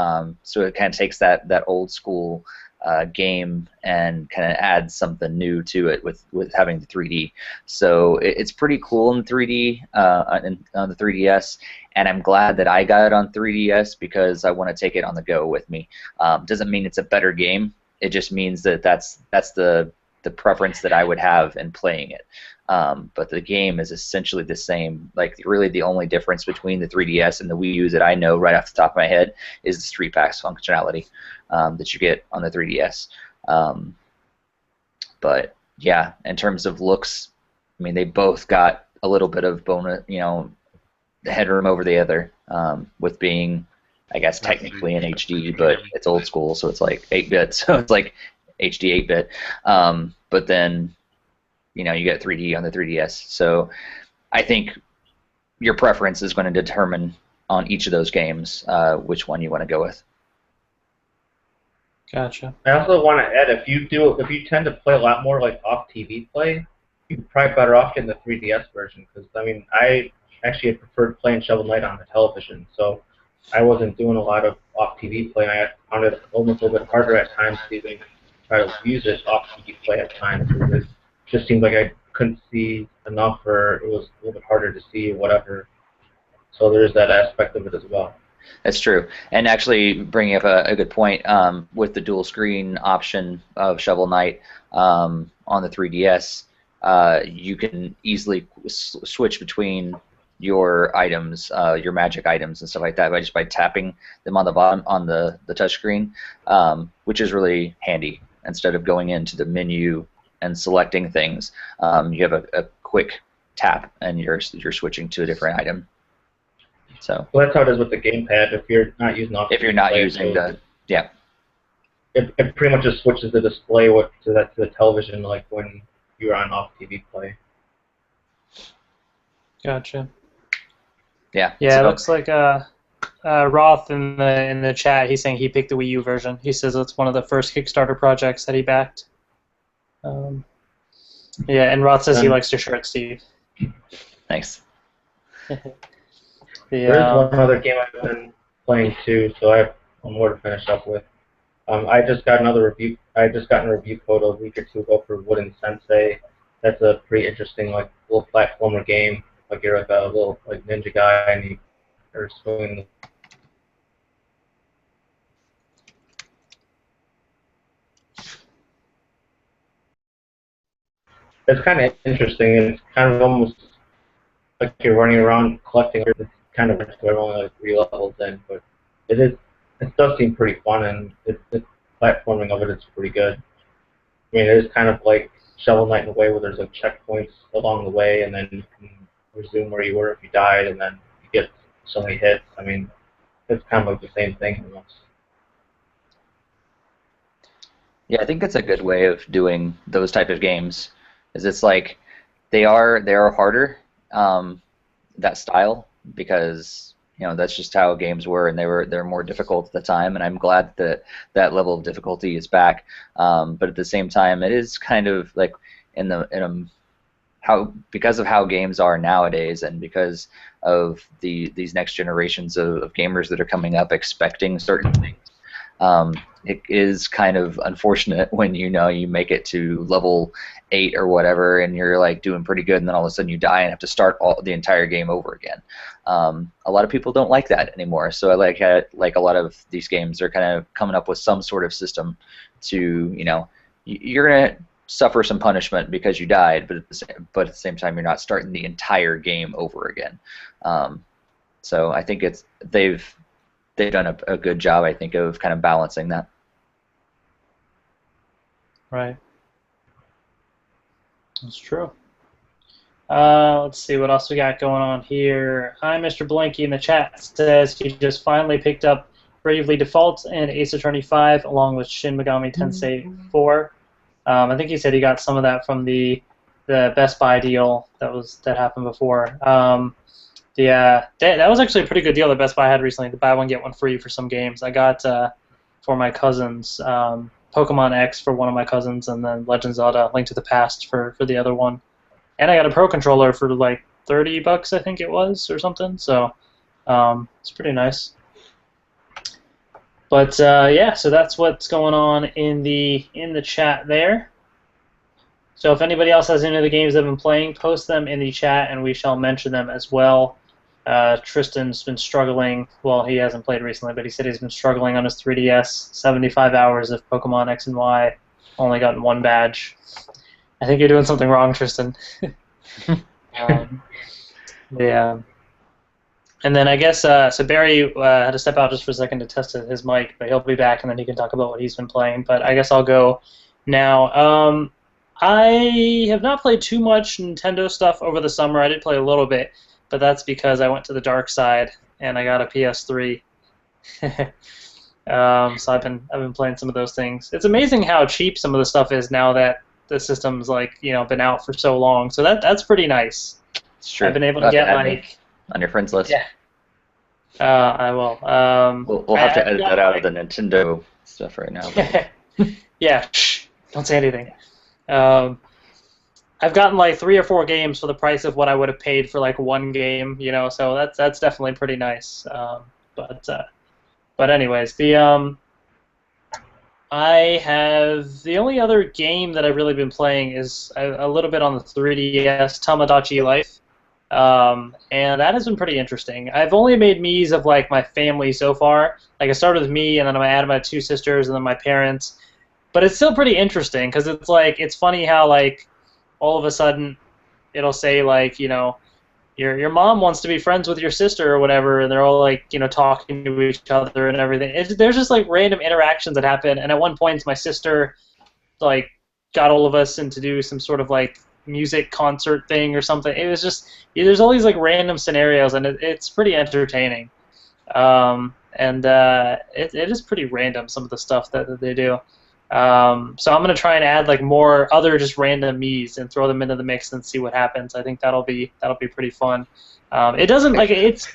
Speaker 2: So it kind of takes that old school game and kind of adds something new to it with having the 3D. So it's pretty cool in 3D on the 3DS, and I'm glad that I got it on 3DS because I want to take it on the go with me. Doesn't mean it's a better game. It just means that that's the preference that I would have in playing it. But the game is essentially the same. Like, really the only difference between the 3DS and the Wii U that I know right off the top of my head is the Street Pass functionality that you get on the 3DS. But yeah, in terms of looks, I mean, they both got a little bit of bonus, the headroom over the other, with being, I guess, technically in HD, but it's old school, so it's like 8-bit, so it's like HD 8-bit. But then, you get 3D on the 3DS. So I think your preference is going to determine on each of those games which one you want to go with.
Speaker 1: Gotcha.
Speaker 3: I also want to add, if you tend to play a lot more like off TV play, you're probably better off getting the 3DS version, because I mean, I actually had preferred playing Shovel Knight on the television, so I wasn't doing a lot of off TV play. I found it almost a little bit harder at times to even try to use it off TV play at times, because it just seemed like I couldn't see enough, or it was a little bit harder to see, whatever. So there's that aspect of it as well.
Speaker 2: That's true. And actually, bringing up a good point, with the dual screen option of Shovel Knight on the 3DS, you can easily switch between your items, your magic items and stuff like that by tapping them on the bottom on the touchscreen, which is really handy. Instead of going into the menu and selecting things, you have a quick tap and you're switching to a different item. So
Speaker 3: well, that's how it is with the gamepad. If you're not using it pretty much just switches the display to the television, like when you're on off TV play.
Speaker 1: Gotcha.
Speaker 2: Yeah.
Speaker 1: Yeah,
Speaker 2: so,
Speaker 1: it looks like Roth in the chat. He's saying he picked the Wii U version. He says it's one of the first Kickstarter projects that he backed. Yeah, and Roth says he likes your shirt, Steve.
Speaker 2: Thanks.
Speaker 3: There's one other game I've been playing too, so I have one more to finish up with. I just got a review code a week or two ago for Wooden Sensei. That's a pretty interesting, like, little platformer game. Like you're like a little like ninja guy and you're swinging. It's kind of interesting. It's kind of almost like you're running around collecting. It's kind of only like 3 levels in, but it does seem pretty fun, and the platforming of it is pretty good. I mean, it is kind of like Shovel Knight in a way where there's like checkpoints along the way, and then you can resume where you were if you died, and then you get so many hits. I mean, it's kind of like the same thing almost.
Speaker 2: Yeah, I think it's a good way of doing those type of games. Is it's like they are harder, that style, because that's just how games were, and they're more difficult at the time. And I'm glad that that level of difficulty is back. But at the same time, it is kind of like because of how games are nowadays, and because of these next generations of gamers that are coming up expecting certain things. It is kind of unfortunate when you make it to level 8 or whatever, and you're like doing pretty good, and then all of a sudden you die and have to start the entire game over again. A lot of people don't like that anymore, so I like a lot of these games are kind of coming up with some sort of system to you're gonna suffer some punishment because you died, but at the same time you're not starting the entire game over again. So I think they've done a good job, I think, of kind of balancing that.
Speaker 1: Right. That's true. Let's see what else we got going on here. Hi, Mr. Blanky in the chat says he just finally picked up Bravely Default and Ace Attorney 5 along with Shin Megami Tensei 4. I think he said he got some of that from the Best Buy deal that happened before. That was actually a pretty good deal that Best Buy had recently. The buy one get one free for some games. I got for my cousins Pokemon X for one of my cousins, and then Legend of Zelda: Link to the Past for the other one. And I got a Pro Controller for like $30, I think it was, or something. So it's pretty nice. But yeah, so that's what's going on in the chat there. So if anybody else has any of the games they've been playing, post them in the chat, and we shall mention them as well. Tristan's been struggling. Well, he hasn't played recently, but he said he's been struggling on his 3DS. 75 hours of Pokemon X and Y. Only gotten 1 badge. I think you're doing something wrong, Tristan. Yeah. And then I guess so Barry had to step out just for a second to test his mic, but he'll be back, and then he can talk about what he's been playing. But I guess I'll go now. I have not played too much Nintendo stuff over the summer. I did play a little bit, but that's because I went to the dark side and I got a PS3. So I've been playing some of those things. It's amazing how cheap some of the stuff is now that the system's been out for so long. So that's pretty nice.
Speaker 2: It's true.
Speaker 1: I've been able to get
Speaker 2: on your friends list.
Speaker 1: Yeah. I will.
Speaker 2: We'll have to edit that out of the Nintendo stuff right now.
Speaker 1: Yeah. Shh, don't say anything. I've gotten 3 or 4 games for the price of what I would have paid for one game, so that's definitely pretty nice. But anyways, the only other game that I've really been playing is a little bit on the 3DS, Tamagotchi Life, and that has been pretty interesting. I've only made Miis of my family so far. I started with me, and then I added my 2 sisters, and then my parents. But it's still pretty interesting because it's funny how all of a sudden it'll say your mom wants to be friends with your sister or whatever, and they're all like, talking to each other and everything. There's just like random interactions that happen, and at one point my sister like got all of us in to do some sort of like music concert thing or something. It was just there's all these like random scenarios, and it's pretty entertaining. It is pretty random, some of the stuff that they do. So I'm gonna try and add like more other just random Miis and throw them into the mix and see what happens. I think that'll be pretty fun. It doesn't like it's.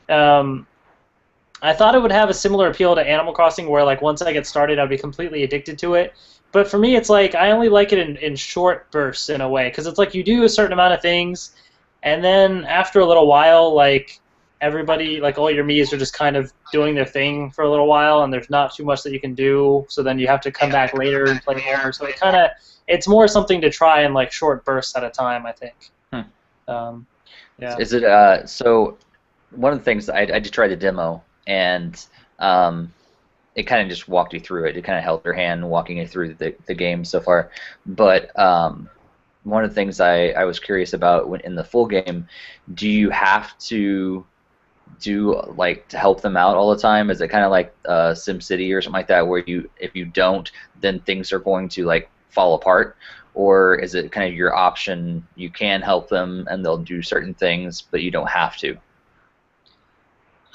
Speaker 1: I thought it would have a similar appeal to Animal Crossing, where like once I get started, I'd be completely addicted to it. But for me, it's like I only like it in short bursts in a way, because it's like you do a certain amount of things, and then after a little while, like everybody, like all your Miis are just kind of doing their thing for a little while, and there's not too much that you can do. So then you have to come back later and play more. So it's more something to try in like short bursts at a time, I think. Yeah.
Speaker 2: Is it so? One of the things I did try the demo, and it kind of just walked you through it. It kind of held your hand walking you through the game so far. But one of the things I was curious about in the full game, do you have to do like to help them out all the time? Is it kind of like SimCity or something like that, where if you don't, then things are going to like fall apart? Or is it kind of your option, you can help them and they'll do certain things, but you don't have to?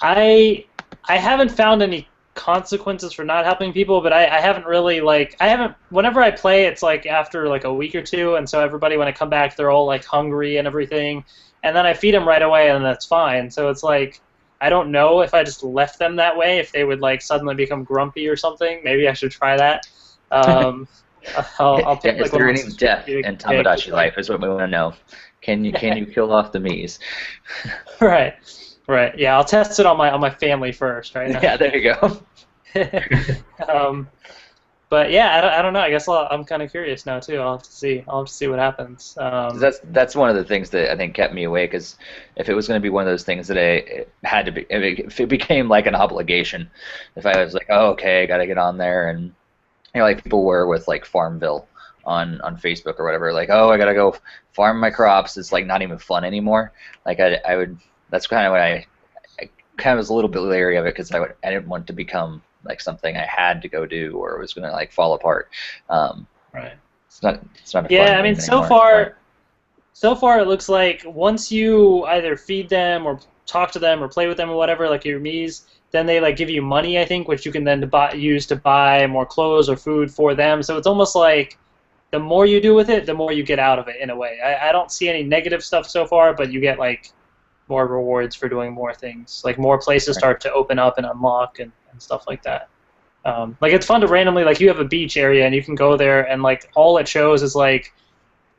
Speaker 1: I haven't found any consequences for not helping people, but I haven't really whenever I play, it's like after like a week or two, and so everybody, when I come back, they're all like hungry and everything, and then I feed them right away, and that's fine. So it's like I don't know if I just left them that way, if they would like suddenly become grumpy or something. Maybe I should try that. I'll pick,
Speaker 2: is there any death in Tamagotchi life? Is what we want to know. Can you kill off the Miis?
Speaker 1: Right. Yeah, I'll test it on my family first, right?
Speaker 2: Yeah, there you go.
Speaker 1: But yeah, I don't know. I guess I'm kind of curious now too. I'll have to see what happens.
Speaker 2: That's one of the things that I think kept me awake. Is if it was going to be one of those things that it had to be, if it became like an obligation, if I was like, oh, okay, I got to get on there, and like people were with like Farmville on Facebook or whatever, like, oh, I got to go farm my crops. It's like not even fun anymore. Like I would. That's kind of what I kind of was a little bit leery of it, because I didn't want it to become like something I had to go do, or it was going to like fall apart.
Speaker 1: Right.
Speaker 2: It's not. A
Speaker 1: yeah,
Speaker 2: fun
Speaker 1: I mean,
Speaker 2: thing
Speaker 1: so
Speaker 2: anymore.
Speaker 1: far it looks like once you either feed them or talk to them or play with them or whatever, like your Miis, then they like give you money, I think, which you can then use to buy more clothes or food for them. So it's almost like the more you do with it, the more you get out of it in a way. I don't see any negative stuff so far, but you get like more rewards for doing more things. Like more places start to open up and unlock and stuff like that. Like it's fun to randomly, like you have a beach area and you can go there and like all it shows is like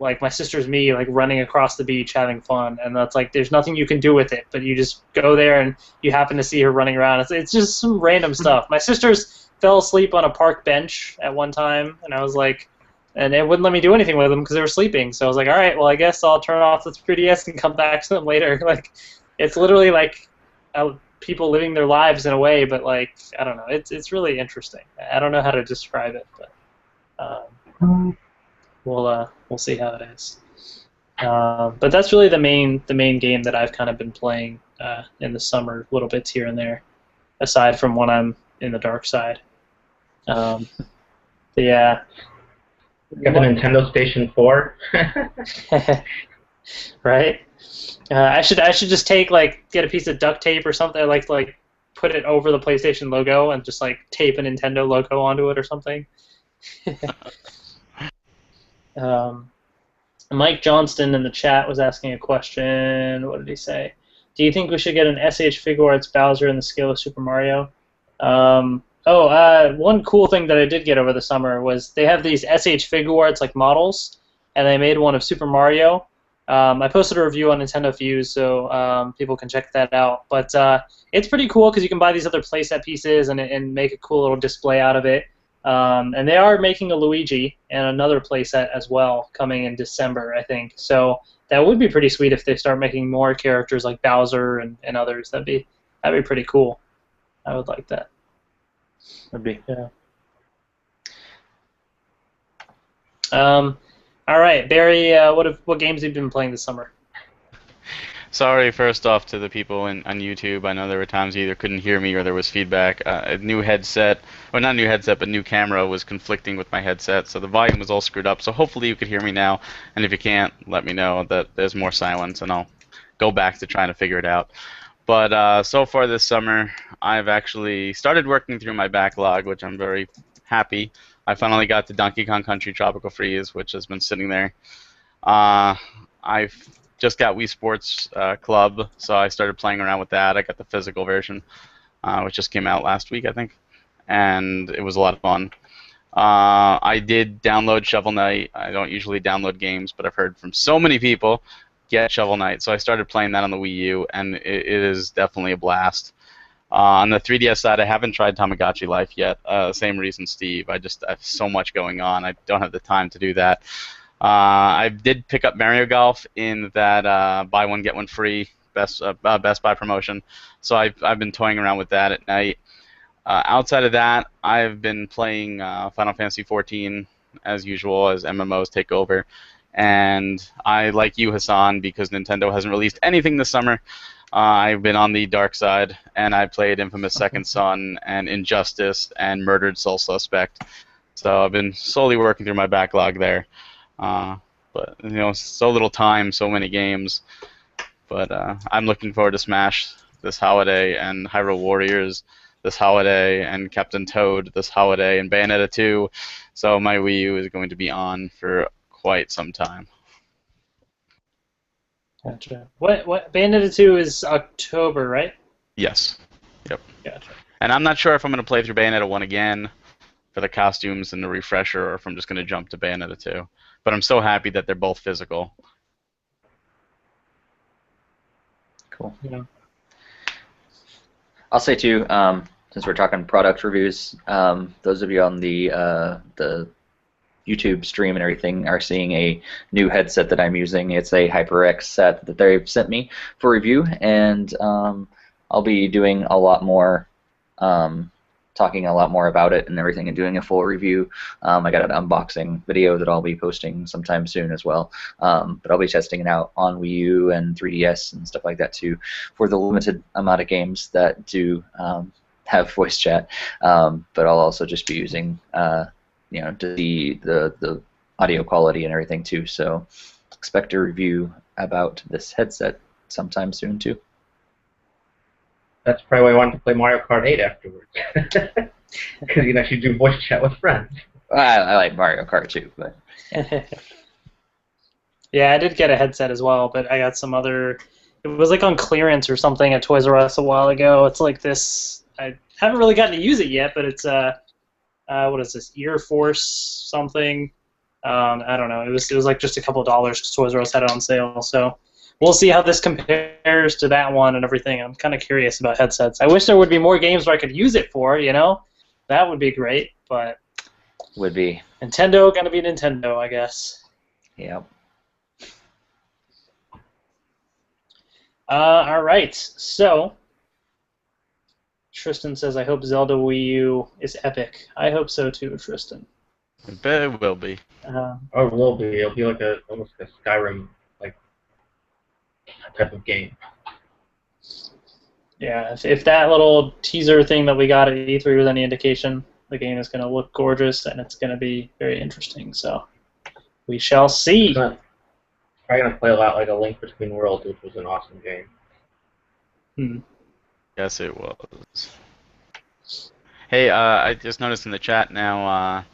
Speaker 1: my sister's me like running across the beach having fun, and that's like there's nothing you can do with it, but you just go there and you happen to see her running around. It's just some random stuff. My sisters fell asleep on a park bench at one time, and I was like, and it wouldn't let me do anything with them because they were sleeping. So I was like, all right, well, I guess I'll turn off the 3DS and come back to them later. Like, it's literally like people living their lives in a way, but like I don't know, it's really interesting. I don't know how to describe it, but we'll see how it is. But that's really the main game that I've kind of been playing in the summer, little bits here and there, aside from when I'm in the dark side. But yeah.
Speaker 3: You got the Nintendo Station 4.
Speaker 1: Right. I should just get a piece of duct tape or something, like put it over the PlayStation logo and just like tape a Nintendo logo onto it or something. Mike Johnston in the chat was asking a question. What did he say? Do you think we should get an SH Figuarts Bowser in the scale of Super Mario? One cool thing that I did get over the summer was they have these SH Figuarts like models, and they made one of Super Mario. I posted a review on NintendoFuse, so people can check that out. But it's pretty cool because you can buy these other playset pieces and make a cool little display out of it. And they are making a Luigi and another playset as well coming in December, I think. So that would be pretty sweet if they start making more characters like Bowser and others. That'd be pretty cool. I would like that.
Speaker 2: Would be.
Speaker 1: Yeah. All right, Barry. What games have you been playing this summer?
Speaker 5: sorry first off to the people on YouTube. I know there were times you either couldn't hear me or there was feedback. A new headset, or not new headset, but new camera was conflicting with my headset, so the volume was all screwed up. So hopefully you could hear me now, and if you can't, let me know that there's more silence, and I'll go back to trying to figure it out. But so far this summer, I've actually started working through my backlog, which I'm very happy. I finally got to Donkey Kong Country Tropical Freeze, which has been sitting there. I've just got Wii Sports Club, so I started playing around with that. I got the physical version, which just came out last week, I think, and it was a lot of fun. I did download Shovel Knight. I don't usually download games, but I've heard from so many people get Shovel Knight, so I started playing that on the Wii U, and it is definitely a blast. On the 3DS side, I haven't tried Tamagotchi Life yet. Same reason, Steve. I have so much going on. I don't have the time to do that. I did pick up Mario Golf in that buy one get one free Best Buy promotion, so I've been toying around with that at night. Outside of that, I've been playing Final Fantasy XIV as usual as MMOs take over, and I like you, Hassan, because Nintendo hasn't released anything this summer. I've been on the dark side, and I played Infamous Second Son and Injustice and Murdered Soul Suspect. So I've been slowly working through my backlog there. But, you know, so little time, so many games. But I'm looking forward to Smash this holiday, and Hyrule Warriors this holiday, and Captain Toad this holiday, and Bayonetta 2. So my Wii U is going to be on for quite some time.
Speaker 1: Gotcha. What Bayonetta 2 is October, right?
Speaker 5: Yes. Yep.
Speaker 1: Gotcha.
Speaker 5: And I'm not sure if I'm going to play through Bayonetta 1 again for the costumes and the refresher, or if I'm just going to jump to Bayonetta 2. But I'm so happy that they're both physical.
Speaker 2: Cool.
Speaker 1: Yeah.
Speaker 2: I'll say too, since we're talking product reviews, those of you on the YouTube stream and everything are seeing a new headset that I'm using. It's a HyperX set that they've sent me for review, and I'll be doing a lot more, talking a lot more about it and everything, and doing a full review. I got an unboxing video that I'll be posting sometime soon as well, but I'll be testing it out on Wii U and 3DS and stuff like that too, for the limited amount of games that do have voice chat. But I'll also just be using you know, to see the audio quality and everything too. So expect a review about this headset sometime soon too.
Speaker 3: That's probably why I wanted to play Mario Kart 8 afterwards. Because you can actually do voice chat with friends.
Speaker 2: I like Mario Kart too, but
Speaker 1: yeah, I did get a headset as well, but I got some other. It was like on clearance or something at Toys R Us a while ago. It's like this. I haven't really gotten to use it yet, but it's what is this? Ear Force something? I don't know. It was like just a couple of dollars because Toys R Us had it on sale. So we'll see how this compares to that one and everything. I'm kind of curious about headsets. I wish there would be more games where I could use it for. You know, that would be great. But
Speaker 2: would be
Speaker 1: Nintendo gonna be Nintendo, I guess.
Speaker 2: Yeah.
Speaker 1: All right. So Tristan says, I hope Zelda Wii U is epic. I hope so too, Tristan.
Speaker 5: I bet it will be.
Speaker 3: Oh, it will be. It'll be like almost a Skyrim like type of game.
Speaker 1: Yeah, if that little teaser thing that we got at E3 was any indication, the game is going to look gorgeous and it's going to be very interesting. So we shall see.
Speaker 3: It's probably going to play a lot like A Link Between Worlds, which was an awesome game.
Speaker 5: Yes, it was. Hey, I just noticed in the chat now.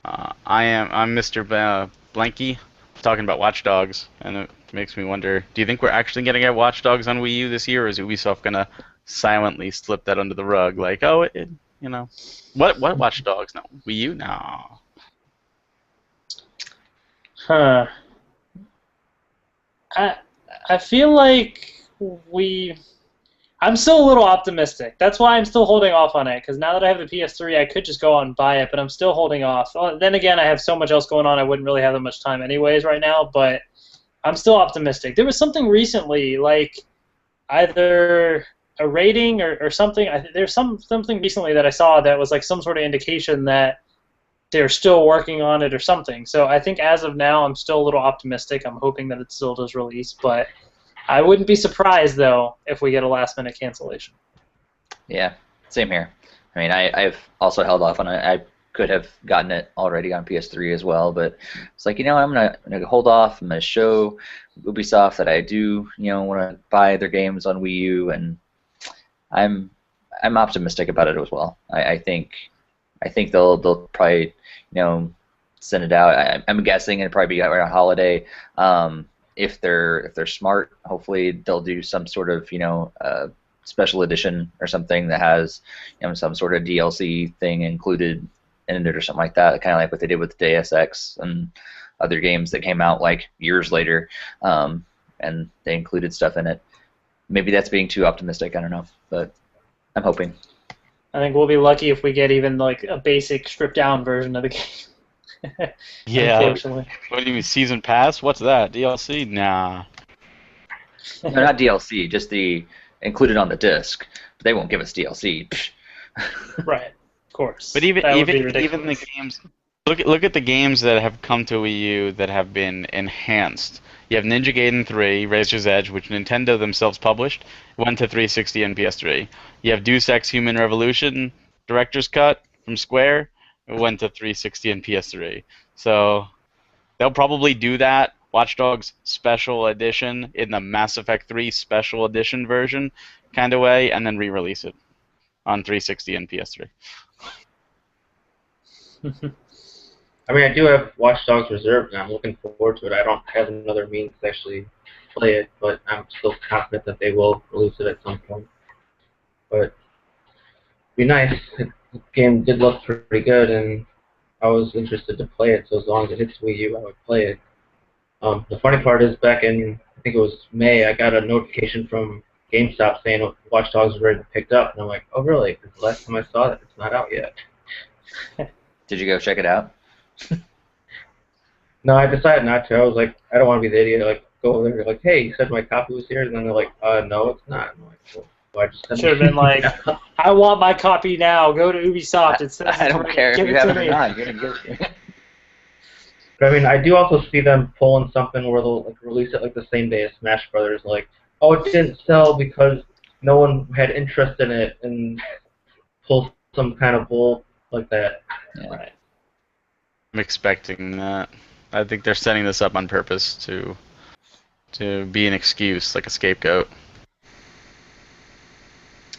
Speaker 5: I'm Mr. Blanky talking about Watch Dogs, and it makes me wonder: do you think we're actually going to get Watch Dogs on Wii U this year, or is Ubisoft going to silently slip that under the rug? Like, oh, you know, what Watch Dogs? No, Wii U? No.
Speaker 1: Huh. I feel like I'm still a little optimistic. That's why I'm still holding off on it, because now that I have the PS3, I could just go out and buy it, but I'm still holding off. Well, then again, I have so much else going on, I wouldn't really have that much time anyways right now, but I'm still optimistic. There was something recently, like either a rating or something. There's something recently that I saw that was like some sort of indication that they're still working on it or something. So I think as of now, I'm still a little optimistic. I'm hoping that it still does release, but I wouldn't be surprised, though, if we get a last-minute cancellation.
Speaker 2: Yeah, same here. I mean, I've also held off on it. I could have gotten it already on PS3 as well, but it's like, I'm gonna hold off. I'm gonna show Ubisoft that I do, want to buy their games on Wii U, and I'm optimistic about it as well. I think they'll probably send it out. I'm guessing it'll probably be around holiday. If they're smart, hopefully they'll do some sort of special edition or something that has some sort of DLC thing included in it or something like that, kind of like what they did with Deus Ex and other games that came out like years later, and they included stuff in it. Maybe that's being too optimistic, I don't know, but I'm hoping.
Speaker 1: I think we'll be lucky if we get even like a basic stripped down version of the game.
Speaker 5: Yeah.
Speaker 1: Unfortunately.
Speaker 5: What do you mean, season pass? What's that? DLC? Nah.
Speaker 2: No, not DLC, just the included on the disc. But they won't give us DLC.
Speaker 1: Right, of course.
Speaker 5: But even
Speaker 1: That would be
Speaker 5: the
Speaker 1: ridiculous.
Speaker 5: games, look at the games that have come to Wii U that have been enhanced. You have Ninja Gaiden 3, Razor's Edge, which Nintendo themselves published, went to 360 and PS3. You have Deus Ex Human Revolution, Director's Cut from Square, it went to 360 and PS3. So they'll probably do that. Watch Dogs Special Edition in the Mass Effect 3 Special Edition version kind of way, and then re-release it on 360 and PS3.
Speaker 3: I mean, I do have Watch Dogs reserved, and I'm looking forward to it. I don't have another means to actually play it, but I'm still confident that they will release it at some point. But it'd be nice. The game did look pretty good, and I was interested to play it, so as long as it hits Wii U, I would play it. The funny part is, back in, I think it was May, I got a notification from GameStop saying Watch Dogs was ready to be picked up, and I'm like, oh really? Because the last time I saw it, it's not out yet.
Speaker 2: Did you go check it out?
Speaker 3: No, I decided not to. I was like, I don't want to be the idiot. Like, go over there, like, hey, you said my copy was here, and then they're like, no, it's not. I'm like, well, I just
Speaker 1: Should have been like, I want my copy now. Go to Ubisoft. It says
Speaker 2: I don't care if
Speaker 1: give
Speaker 2: you
Speaker 1: it
Speaker 2: have
Speaker 1: to
Speaker 2: it
Speaker 1: me.
Speaker 2: or not. You're gonna get it.
Speaker 3: But I mean, I do also see them pulling something where they'll like release it like the same day as Smash Brothers. Like, oh, it didn't sell because no one had interest in it, and pull some kind of bull like that.
Speaker 2: Yeah.
Speaker 1: Right.
Speaker 5: I'm expecting that. I think they're setting this up on purpose to be an excuse, like a scapegoat.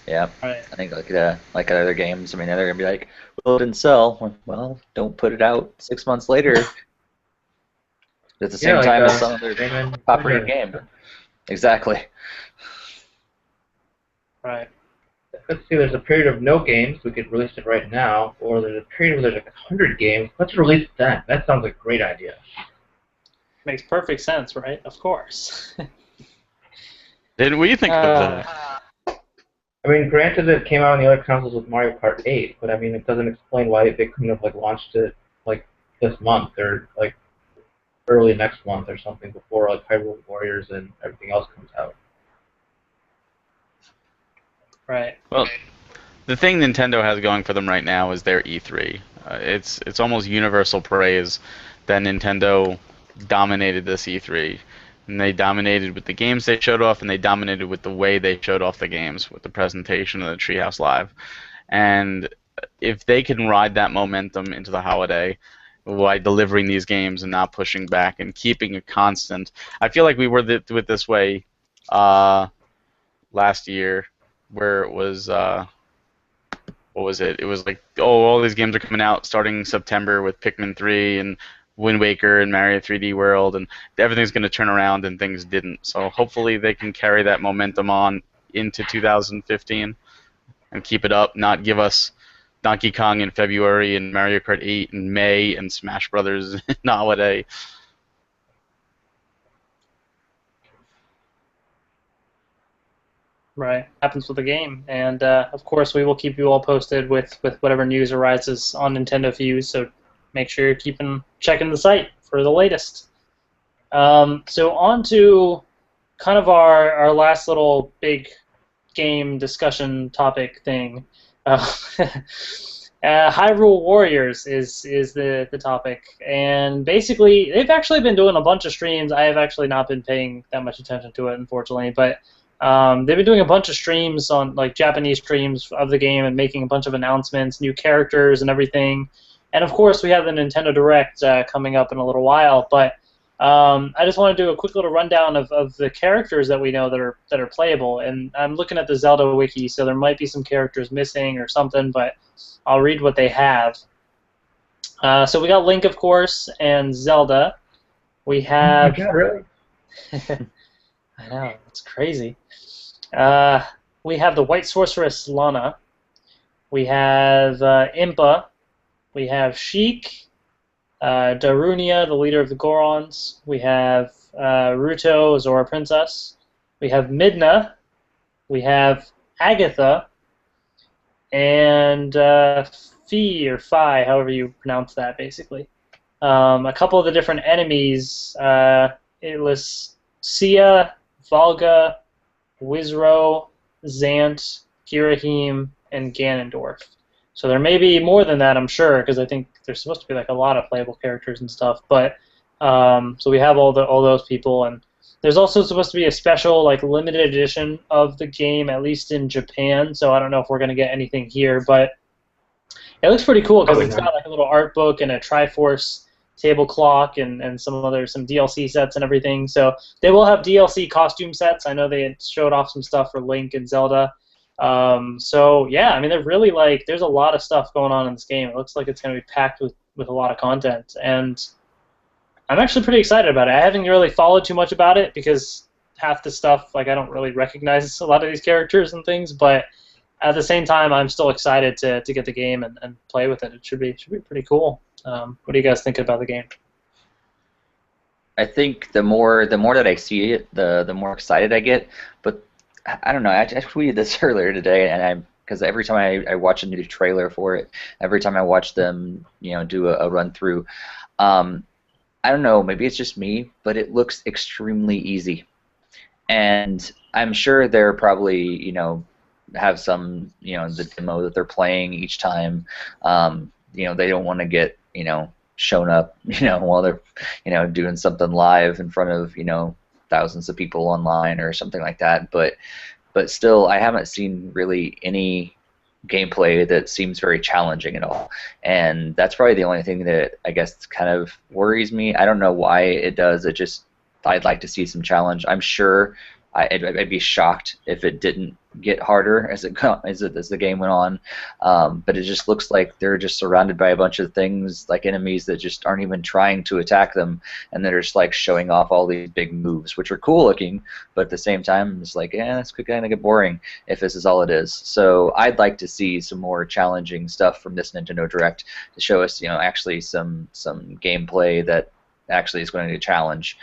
Speaker 2: Yeah,
Speaker 1: Right.
Speaker 2: I think like other games. I mean, they're gonna be like, well, it didn't sell. Well, don't put it out 6 months later. At the same time as some other popular game. Exactly.
Speaker 1: Right.
Speaker 3: Let's see, there's a period of no games, we could release it right now, or there's a period where there's like 100 games, let's release it then. That sounds like a great idea.
Speaker 1: Makes perfect sense, right? Of course.
Speaker 5: Didn't we think of that?
Speaker 3: I mean, granted it came out on the other consoles with Mario Kart 8, but I mean, it doesn't explain why they couldn't have like launched it like this month or like early next month or something before like Hyrule Warriors and everything else comes out.
Speaker 1: Right.
Speaker 5: Well, the thing Nintendo has going for them right now is their E3. It's almost universal praise that Nintendo dominated this E3. And they dominated with the games they showed off, and they dominated with the way they showed off the games, with the presentation of the Treehouse Live. And if they can ride that momentum into the holiday by delivering these games and not pushing back and keeping it constant, I feel like we were with this way last year, where it was what was it? It was like, oh, all these games are coming out starting September with Pikmin 3 and Wind Waker and Mario 3D World, and everything's going to turn around, and things didn't. So hopefully they can carry that momentum on into 2015 and keep it up, not give us Donkey Kong in February and Mario Kart 8 in May and Smash Brothers in holiday.
Speaker 1: Right. Happens with the game. And, of course, we will keep you all posted with whatever news arises on NintendoFuse, so make sure you're checking the site for the latest. So on to kind of our last little big game discussion topic thing. And Hyrule Warriors is the topic, and basically they've actually been doing a bunch of streams. I have actually not been paying that much attention to it, unfortunately, but they've been doing a bunch of streams on like Japanese streams of the game and making a bunch of announcements, new characters and everything. And of course, we have the Nintendo Direct coming up in a little while. But I just want to do a quick little rundown of the characters that we know that are playable. And I'm looking at the Zelda wiki, so there might be some characters missing or something, but I'll read what they have. So we got Link, of course, and Zelda. We have.
Speaker 3: Oh my God, really?
Speaker 1: I know, it's crazy. We have the White Sorceress Lana. We have Impa. We have Sheik. Darunia, the leader of the Gorons. We have Ruto, Zora Princess. We have Midna. We have Agatha. And Fi, or Fi, however you pronounce that, basically. A couple of the different enemies, it lists Sia, Volga, Wizro, Zant, Girahim, and Ganondorf. So there may be more than that, I'm sure, because I think there's supposed to be like a lot of playable characters and stuff. But so we have all those people, and there's also supposed to be a special like limited edition of the game, at least in Japan. So I don't know if we're gonna get anything here, but it looks pretty cool because it's got like a little art book and a Triforce table clock and some DLC sets and everything. So they will have DLC costume sets. I know they had showed off some stuff for Link and Zelda. So yeah, I mean they're really like there's a lot of stuff going on in this game. It looks like it's going to be packed with a lot of content, and I'm actually pretty excited about it. I haven't really followed too much about it because half the stuff like I don't really recognize a lot of these characters and things, but at the same time I'm still excited to get the game and play with it. It should be pretty cool. What do you guys think about the game?
Speaker 2: I think the more that I see it, the more excited I get. But I don't know. I tweeted this earlier today, and because every time I watch a new trailer for it, every time I watch them, do a run through, I don't know. Maybe it's just me, but it looks extremely easy, and I'm sure they're probably have some the demo that they're playing each time. They don't want to get shown up while they're doing something live in front of thousands of people online or something like that. But still, I haven't seen really any gameplay that seems very challenging at all, and that's probably the only thing that I guess kind of worries me. I don't know why it does. I'd like to see some challenge. I'm sure I'd be shocked if it didn't get harder as the game went on. But it just looks like they're just surrounded by a bunch of things, like enemies that just aren't even trying to attack them, and they're just like showing off all these big moves, which are cool looking, but at the same time, it's like, this could kind of get boring if this is all it is. So I'd like to see some more challenging stuff from this Nintendo Direct to show us, actually some gameplay that actually is going to challenge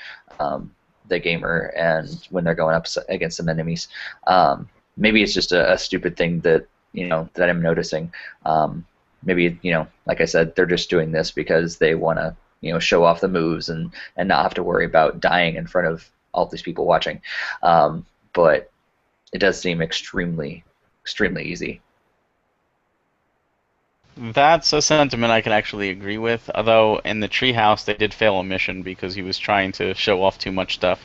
Speaker 2: the gamer, and when they're going up against some enemies. Maybe it's just a stupid thing that that I'm noticing. Maybe like I said, they're just doing this because they want to show off the moves and not have to worry about dying in front of all these people watching. But it does seem extremely easy.
Speaker 5: That's a sentiment I can actually agree with, although in the treehouse they did fail a mission because he was trying to show off too much stuff.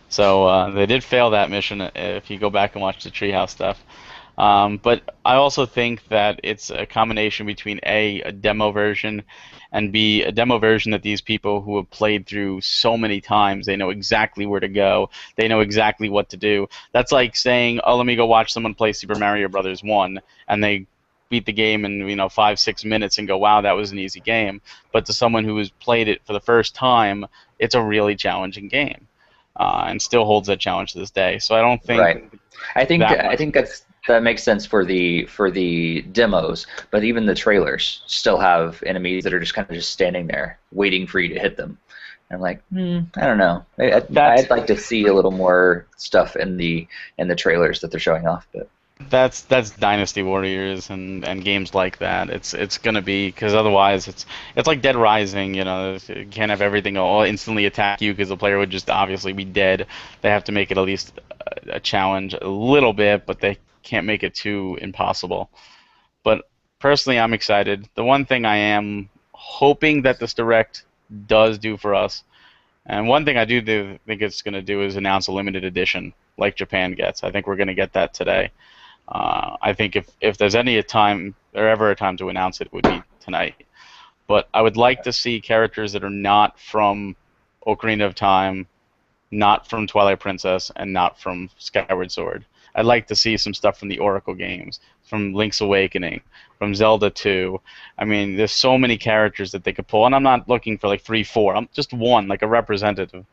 Speaker 5: So they did fail that mission if you go back and watch the treehouse stuff. But I also think that it's a combination between a demo version, and B, a demo version that these people who have played through so many times, they know exactly where to go, they know exactly what to do. That's like saying, oh, let me go watch someone play Super Mario Brothers 1, and they beat the game in 5-6 minutes and go, wow, that was an easy game. But to someone who has played it for the first time, it's a really challenging game, and still holds that challenge to this day. So I don't think
Speaker 2: right. I think that makes sense for the demos, but even the trailers still have enemies that are just kind of just standing there waiting for you to hit them. And I'm like, I don't know. I'd like to see a little more stuff in the trailers that they're showing off, but.
Speaker 5: That's Dynasty Warriors and games like that. It's gonna be, because otherwise it's like Dead Rising. You can't have everything all instantly attack you because the player would just obviously be dead. They have to make it at least a challenge a little bit, but they can't make it too impossible. But personally, I'm excited. The one thing I am hoping that this Direct does do for us, and one thing I think it's going to do is announce a limited edition like Japan gets. I think we're going to get that today. I think if there's any time or ever a time to announce it, would be tonight. But I would like to see characters that are not from Ocarina of Time, not from Twilight Princess, and not from Skyward Sword. I'd like to see some stuff from the Oracle games, from Link's Awakening, from Zelda 2. I mean, there's so many characters that they could pull, and I'm not looking for like 3, 4. I'm just one, like a representative.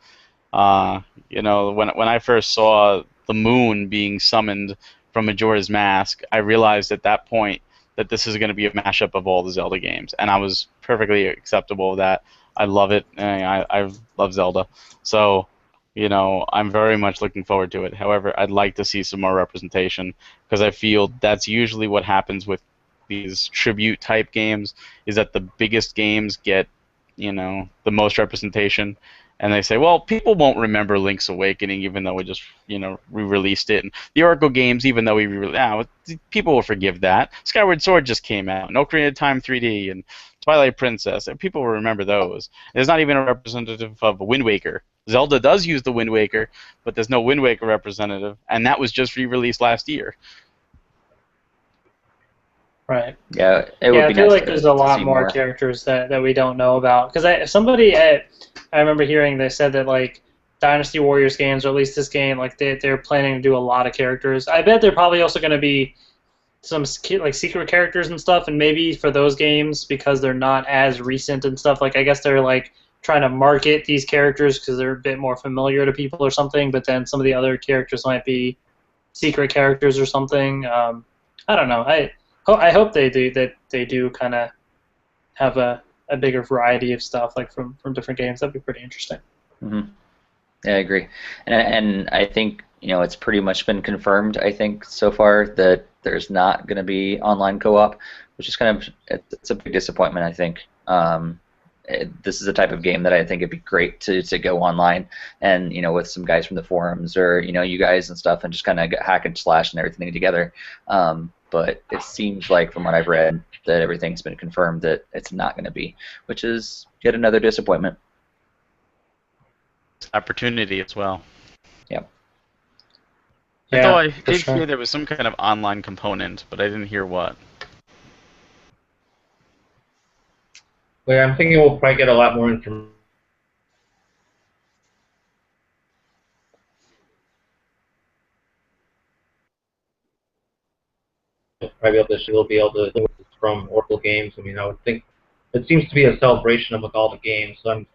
Speaker 5: When I first saw the moon being summoned from Majora's Mask, I realized at that point that this is going to be a mashup of all the Zelda games, and I was perfectly acceptable of that. I love it. I love Zelda. So, I'm very much looking forward to it. However, I'd like to see some more representation because I feel that's usually what happens with these tribute type games is that the biggest games get, the most representation. And they say, well, people won't remember Link's Awakening even though we just, re-released it. And the Oracle games, even though people will forgive that. Skyward Sword just came out, and Ocarina of Time 3D, and Twilight Princess. And people will remember those. There's not even a representative of Wind Waker. Zelda does use the Wind Waker, but there's no Wind Waker representative, and that was just re-released last year.
Speaker 1: Right.
Speaker 2: Yeah, it would
Speaker 1: Yeah,
Speaker 2: be
Speaker 1: I feel
Speaker 2: nice
Speaker 1: like
Speaker 2: to
Speaker 1: there's a lot
Speaker 2: see
Speaker 1: more characters that we don't know about. Because I remember hearing they said that like Dynasty Warriors games, or at least this game, like they're planning to do a lot of characters. I bet they're probably also going to be some like secret characters and stuff, and maybe for those games because they're not as recent and stuff. Like I guess they're like trying to market these characters because they're a bit more familiar to people or something. But then some of the other characters might be secret characters or something. I don't know. I hope they do kind of have a bigger variety of stuff like from different games. That'd be pretty interesting.
Speaker 2: Mm-hmm. Yeah, I agree, and I think it's pretty much been confirmed. I think so far that there's not going to be online co-op, which is it's a big disappointment. I think this is a type of game that I think it'd be great to go online and with some guys from the forums or you guys and stuff and just kind of hack and slash and everything together. But it seems like from what I've read that everything's been confirmed that it's not going to be, which is yet another disappointment.
Speaker 5: Opportunity as well.
Speaker 2: Yep.
Speaker 5: I thought I did hear there was some kind of online component, but I didn't hear what.
Speaker 3: Well, I'm thinking we'll probably get a lot more information. We'll be able to do it from Oracle games. I mean, I would think it seems to be a celebration of all the games. So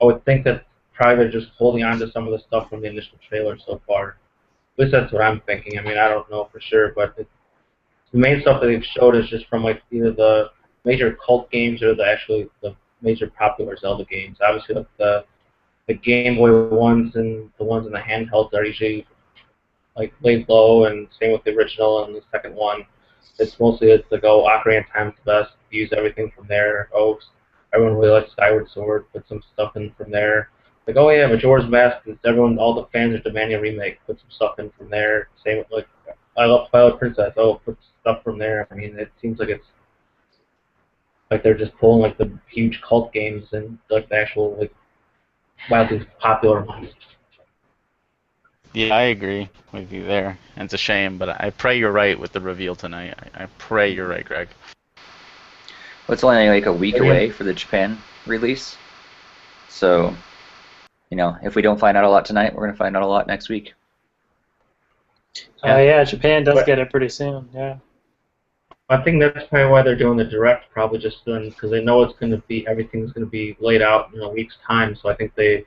Speaker 3: I would think that probably they're just holding on to some of the stuff from the initial trailer so far. At least that's what I'm thinking. I mean, I don't know for sure, but the main stuff that they've showed is just from like either the major cult games or the major popular Zelda games. Obviously, like the Game Boy ones and the ones in the handhelds are usually like laid low, and same with the original and the second one. It's mostly like Ocarina of Time's the best. Use everything from there. Everyone really likes Skyward Sword. Put some stuff in from there. Like, oh yeah, Majora's Mask. All the fans are demanding a remake. Put some stuff in from there. Same with like, I love Twilight Princess. Oh, put stuff from there. I mean, it seems like it's like they're just pulling like the huge cult games and like the actual like wildly popular ones.
Speaker 5: Yeah, I agree with you there. And it's a shame, but I pray you're right with the reveal tonight. I pray you're right, Greg.
Speaker 2: Well, it's only like a week away for the Japan release. So, if we don't find out a lot tonight, we're going to find out a lot next week.
Speaker 1: Yeah, Japan does get it pretty soon, yeah.
Speaker 3: I think that's probably why they're doing the Direct, probably just because they know everything's going to be laid out in a week's time, so I think they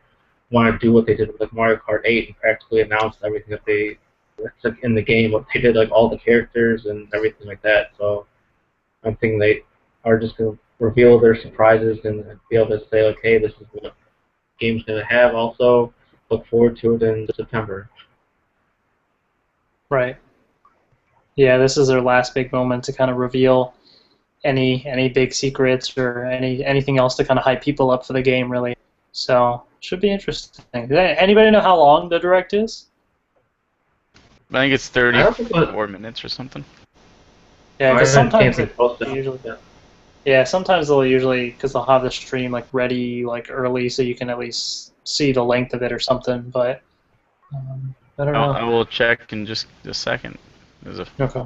Speaker 3: want to do what they did with like Mario Kart 8 and practically announce everything that's like in the game, what they did, like all the characters and everything like that. So I'm thinking they are just going to reveal their surprises and be able to say, okay, this is what the game's going to have. Also, look forward to it in September.
Speaker 1: Right. Yeah, this is their last big moment to kind of reveal any big secrets or anything else to kind of hype people up for the game, really. So, should be interesting. Does anybody know how long the Direct is?
Speaker 5: I think it's 34 minutes or something.
Speaker 1: Yeah, because sometimes
Speaker 3: posted.
Speaker 1: they'll usually because they'll have the stream like ready like early, so you can at least see the length of it or something. But I don't know.
Speaker 5: I will check in just a second. There's
Speaker 1: Okay.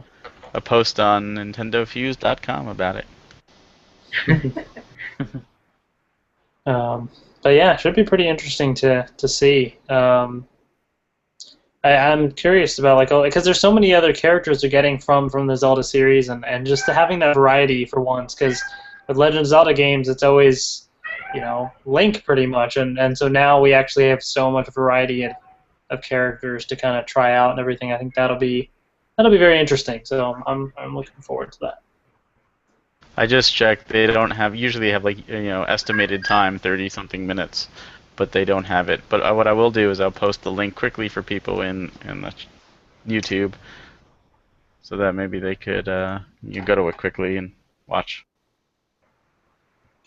Speaker 5: a post on NintendoFuse.com about it.
Speaker 1: But yeah, it should be pretty interesting to see. I'm curious about like because there's so many other characters they're getting from the Zelda series, and just having that variety for once. Because with Legend of Zelda games, it's always Link pretty much, and so now we actually have so much variety of characters to kind of try out and everything. I think that'll be very interesting. So I'm looking forward to that.
Speaker 5: I just checked. They don't have. Usually they have like estimated time 30-something minutes, but they don't have it. But what I will do is I'll post the link quickly for people in the YouTube, so that maybe they could you go to it quickly and watch.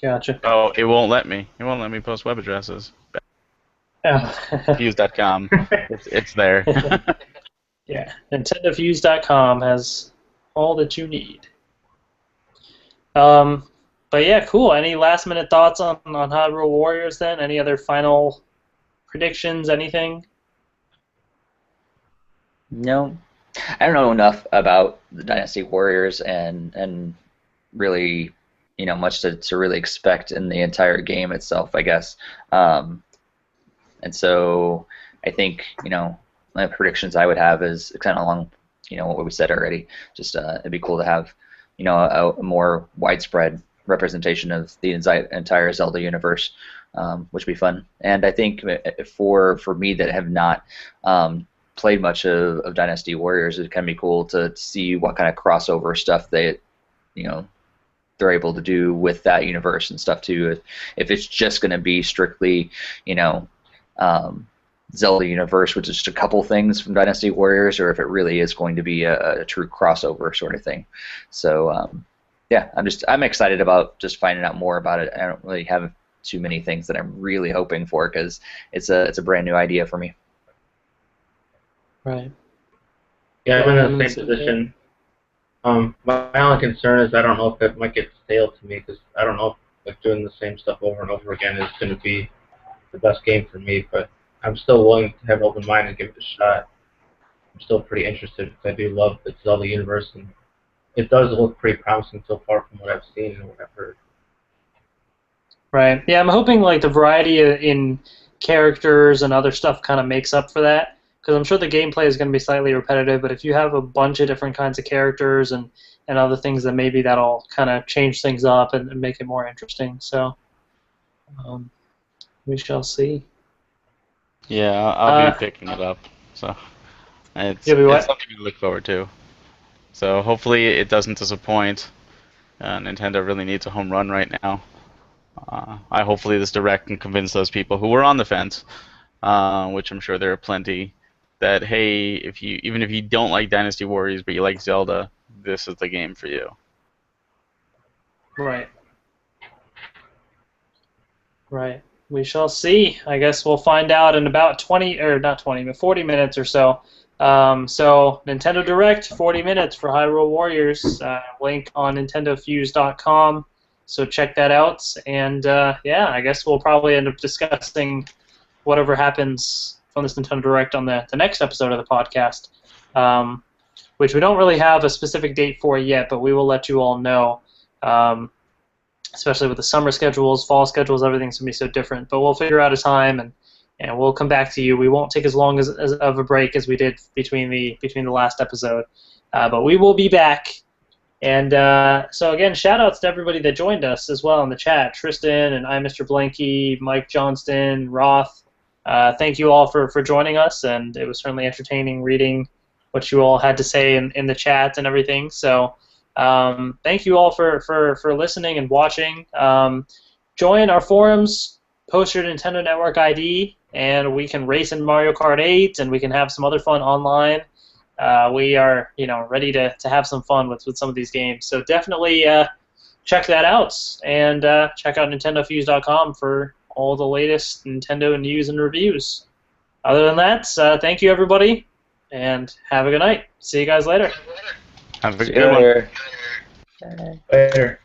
Speaker 1: Gotcha.
Speaker 5: Oh, it won't let me. It won't let me post web addresses.
Speaker 1: Oh.
Speaker 5: Fuse.com. It's there.
Speaker 1: Yeah, NintendoFuse.com has all that you need. But yeah, cool. Any last minute thoughts on Hyrule Warriors then? Any other final predictions? Anything?
Speaker 2: No, I don't know enough about the Dynasty Warriors and really much to really expect in the entire game itself, I guess. And so I think my predictions I would have is kind of along what we said already. Just it'd be cool to have a more widespread representation of the entire Zelda universe, which would be fun. And I think for me that have not played much of Dynasty Warriors, it can be cool to see what kind of crossover stuff they're able to do with that universe and stuff too. If it's just going to be strictly Zelda universe, which is just a couple things from Dynasty Warriors, or if it really is going to be a true crossover sort of thing. So yeah, I'm excited about just finding out more about it. I don't really have too many things that I'm really hoping for because it's a brand new idea for me.
Speaker 1: Right.
Speaker 3: Yeah, I'm in the same position. My only concern is I don't know if it might get stale to me because I don't know if doing the same stuff over and over again is going to be the best game for me, but I'm still willing to have an open mind and give it a shot. I'm still pretty interested because I do love the Zelda universe, and it does look pretty promising so far from what I've seen and what I've heard.
Speaker 1: Right. Yeah, I'm hoping like the variety in characters and other stuff kind of makes up for that, because I'm sure the gameplay is going to be slightly repetitive, but if you have a bunch of different kinds of characters and other things, then maybe that'll kind of change things up and make it more interesting. So we shall see.
Speaker 5: Yeah, I'll be picking it up. So it's something to look forward to. So hopefully it doesn't disappoint. Nintendo really needs a home run right now. Hopefully this Direct can convince those people who were on the fence, which I'm sure there are plenty, that hey, even if you don't like Dynasty Warriors but you like Zelda, this is the game for you.
Speaker 1: Right. Right. We shall see. I guess we'll find out in about 40 minutes or so. So Nintendo Direct, 40 minutes for Hyrule Warriors. Link on NintendoFuse.com. So check that out. And yeah, I guess we'll probably end up discussing whatever happens from this Nintendo Direct on the next episode of the podcast, which we don't really have a specific date for yet, but we will let you all know. Especially with the summer schedules, fall schedules, everything's going to be so different. But we'll figure out a time, and we'll come back to you. We won't take as long as of a break as we did between the last episode. But we will be back. And so, again, shout-outs to everybody that joined us as well in the chat. Tristan and I'm Mr. Blanky, Mike Johnston, Roth. Thank you all for joining us, and it was certainly entertaining reading what you all had to say in the chat and everything. So thank you all for listening and watching. Join our forums, post your Nintendo Network ID, and we can race in Mario Kart 8, and we can have some other fun online. We are ready to have some fun with some of these games. So definitely check that out, and check out NintendoFuse.com for all the latest Nintendo news and reviews. Other than that, thank you everybody, and have a good night. See you guys later.
Speaker 5: Have a
Speaker 2: See you
Speaker 5: good one.
Speaker 2: later.
Speaker 3: Later.